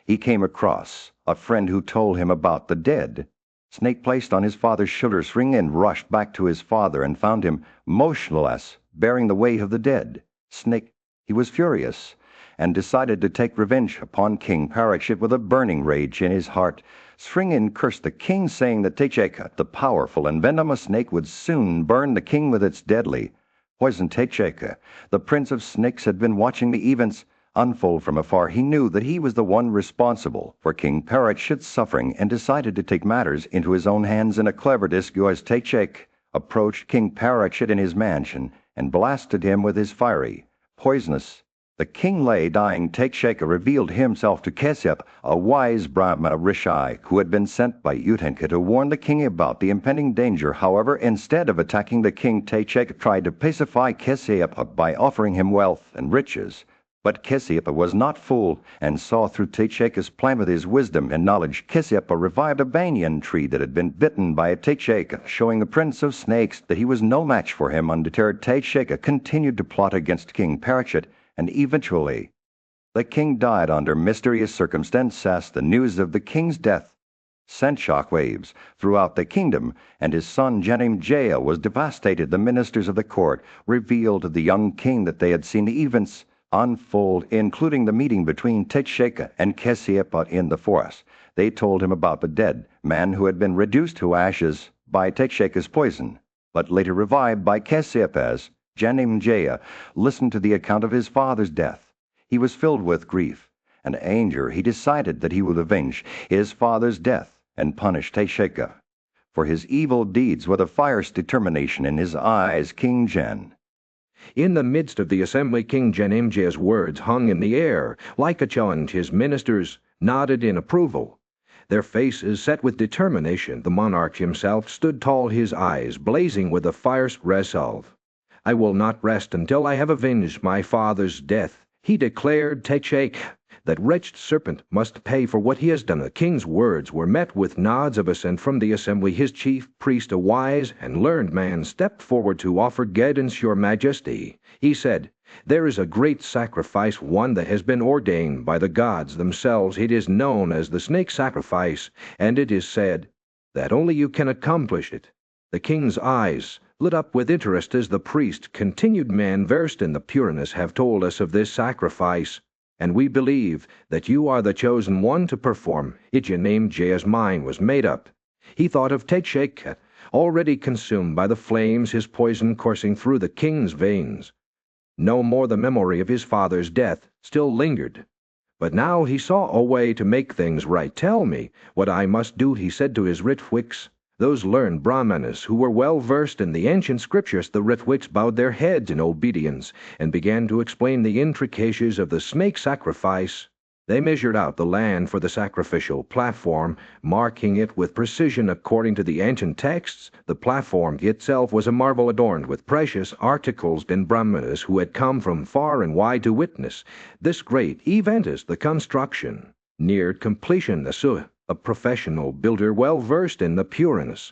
he came across a friend who told him about the dead snake placed on his father's shoulders. Sringen rushed back to his father and found him motionless, bearing the weight of the dead snake. He was furious and decided to take revenge upon King Parikshit. With a burning rage in his heart, Sringen cursed the king, saying that Techeka, the powerful and venomous snake, would soon burn the king with its deadly poison. Techeka, the prince of snakes, had been watching the events unfold from afar. He knew that he was the one responsible for King Parikshit's suffering and decided to take matters into his own hands. In a clever disguise, Techeka approached King Parikshit in his mansion and blasted him with his fiery, poisonous. The king lay dying. Techeka revealed himself to Kasyap, a wise Brahma Rishi who had been sent by Utanka to warn the king about the impending danger. However, instead of attacking the king, Techeka tried to pacify Kasyapa by offering him wealth and riches. But Kasyapa was not fooled and saw through Techeka's plan. With his wisdom and knowledge, Kasyapa revived a banyan tree that had been bitten by a Techeka, showing the prince of snakes that he was no match for him. Undeterred, Techeka continued to plot against King Parikshit, and eventually the king died under mysterious circumstances. The news of the king's death sent shockwaves throughout the kingdom, and his son Janamejaya was devastated. The ministers of the court revealed to the young king that they had seen the events unfold, including the meeting between Techeka and Kasyapa in the forest. They told him about the dead man who had been reduced to ashes by Techeka's poison, but later revived by Kasyapa. Janamejaya listened to the account of his father's death. He was filled with grief and anger he decided that he would avenge his father's death and punish Tesheka. For his evil deeds with a fierce determination in his eyes, King Jen. In the midst of the assembly, King Jenimje's words hung in the air. Like a challenge, his ministers nodded in approval. Their faces set with determination, the monarch himself stood tall, his eyes blazing with a fierce resolve. "I will not rest until I have avenged my father's death," he declared. "Techshake, that wretched serpent, must pay for what he has done." The king's words were met with nods of assent from the assembly. His chief priest, a wise and learned man, stepped forward to offer guidance. "Your Majesty," he said, "there is a great sacrifice, one that has been ordained by the gods themselves. It is known as the snake sacrifice, and it is said that only you can accomplish it." The king's eyes lit up with interest as the priest continued. "Men versed in the pureness have told us of this sacrifice, and we believe that you are the chosen one to perform it." Jenimje's mind was made up. He thought of Techshake, already consumed by the flames, his poison coursing through the king's veins. No more the memory of his father's death still lingered. But now he saw a way to make things right. "Tell me what I must do," he said to his Ritwiks, those learned Brahmanas who were well versed in the ancient scriptures. The Ritwiks bowed their heads in obedience and began to explain the intricacies of the snake sacrifice. They measured out the land for the sacrificial platform, marking it with precision according to the ancient texts. The platform itself was a marvel, adorned with precious articles, and Brahmanas who had come from far and wide to witness this great event. As the construction neared completion, the Suh, a professional builder well versed in the pureness,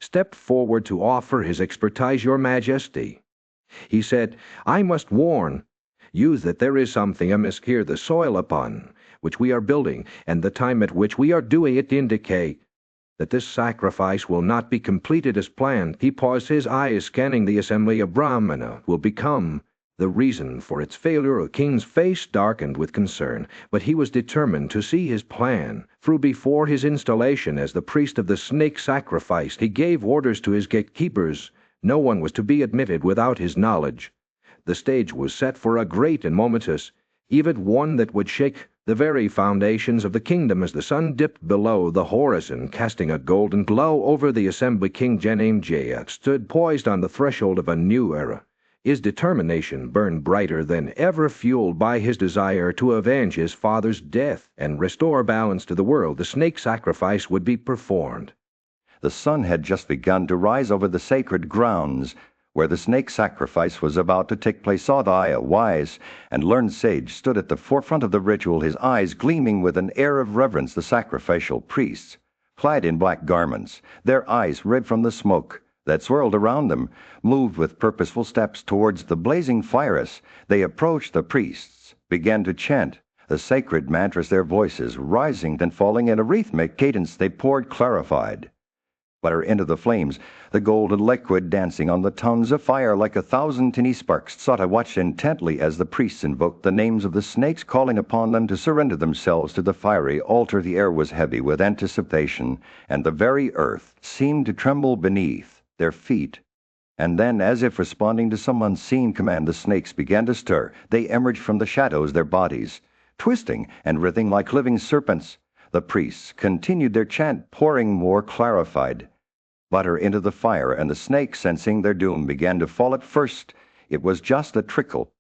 stepped forward to offer his expertise. "Your Majesty," he said, "I must warn you that there is something amiss here. The soil upon which we are building and the time at which we are doing it indicate that this sacrifice will not be completed as planned." He paused, his eyes scanning the assembly. "A Brahmana will become the reason for its failure." The king's face darkened with concern, but he was determined to see his plan through. Before his installation as the priest of the snake sacrifice, he gave orders to his gatekeepers. No one was to be admitted without his knowledge. The stage was set for a great and momentous event, one that would shake the very foundations of the kingdom. As the sun dipped below the horizon, casting a golden glow over the assembly, King Jenimje stood poised on the threshold of a new era. His determination burned brighter than ever, fueled by his desire to avenge his father's death and restore balance to the world. The snake sacrifice would be performed. The sun had just begun to rise over the sacred grounds where the snake sacrifice was about to take place. Saudai, a wise and learned sage, stood at the forefront of the ritual, his eyes gleaming with an air of reverence. The sacrificial priests, clad in black garments, their eyes red from the smoke that swirled around them, moved with purposeful steps towards the blazing fires. They approached the priests, began to chant the sacred mantras, their voices rising and falling in a rhythmic cadence. They poured clarified butter into the flames, the golden liquid dancing on the tongues of fire like 1,000 tiny sparks. Sata watched intently as the priests invoked the names of the snakes, calling upon them to surrender themselves to the fiery altar. The air was heavy with anticipation, and the very earth seemed to tremble beneath their feet. And then, as if responding to some unseen command, the snakes began to stir. They emerged from the shadows, their bodies twisting and writhing like living serpents. The priests continued their chant, pouring more clarified butter into the fire, and the snakes, sensing their doom, began to fall. At first it was just a trickle,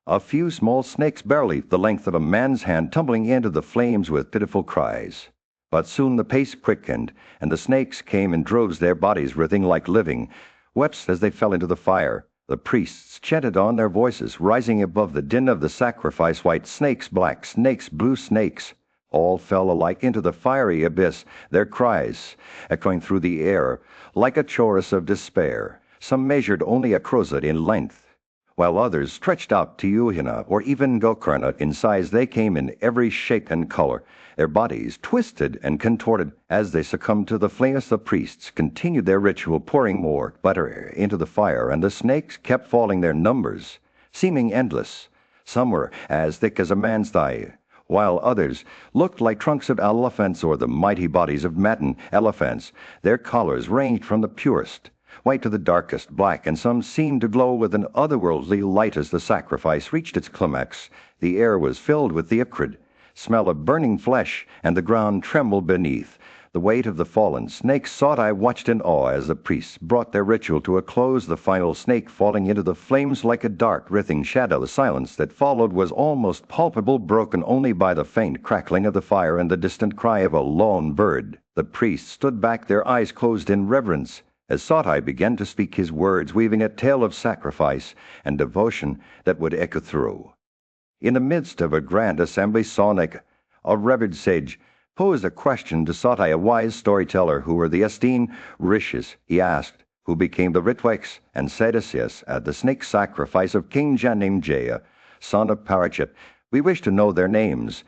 a few small snakes barely the length of a man's hand, tumbling into the flames with pitiful cries. But soon the pace quickened, and the snakes came in droves, their bodies writhing like living webs as they fell into the fire. The priests chanted on, their voices rising above the din of the sacrifice. White snakes, black snakes, blue snakes, all fell alike into the fiery abyss, their cries echoing through the air like a chorus of despair. Some measured only a crow's in length, while others stretched out to Yuhina or even Gokarna in size. They came in every shape and color, their bodies twisted and contorted as they succumbed to the flames. The priests continued their ritual, pouring more butter into the fire, and the snakes kept falling, their numbers seeming endless. Some were as thick as a man's thigh, while others looked like trunks of elephants or the mighty bodies of maddened elephants. Their colors ranged from the purest white to the darkest black, and some seemed to glow with an otherworldly light. As the sacrifice reached its climax, the air was filled with the acrid smell of burning flesh, and the ground trembled beneath. The weight of the fallen snake sought I watched in awe as the priests brought their ritual to a close, the final snake falling into the flames like a dark, writhing shadow. The silence that followed was almost palpable, broken only by the faint crackling of the fire and the distant cry of a lone bird. The priests stood back, their eyes closed in reverence, as Sotai began to speak his words, weaving a tale of sacrifice and devotion that would echo through. In the midst of a grand assembly, Sonic, a revered sage, posed a question to Sotai, a wise storyteller. Who were the esteemed rishis, he asked, who became the Ritweks and Sadduceus at the snake sacrifice of King Janimjaya, son of Parachit. We wish to know their names,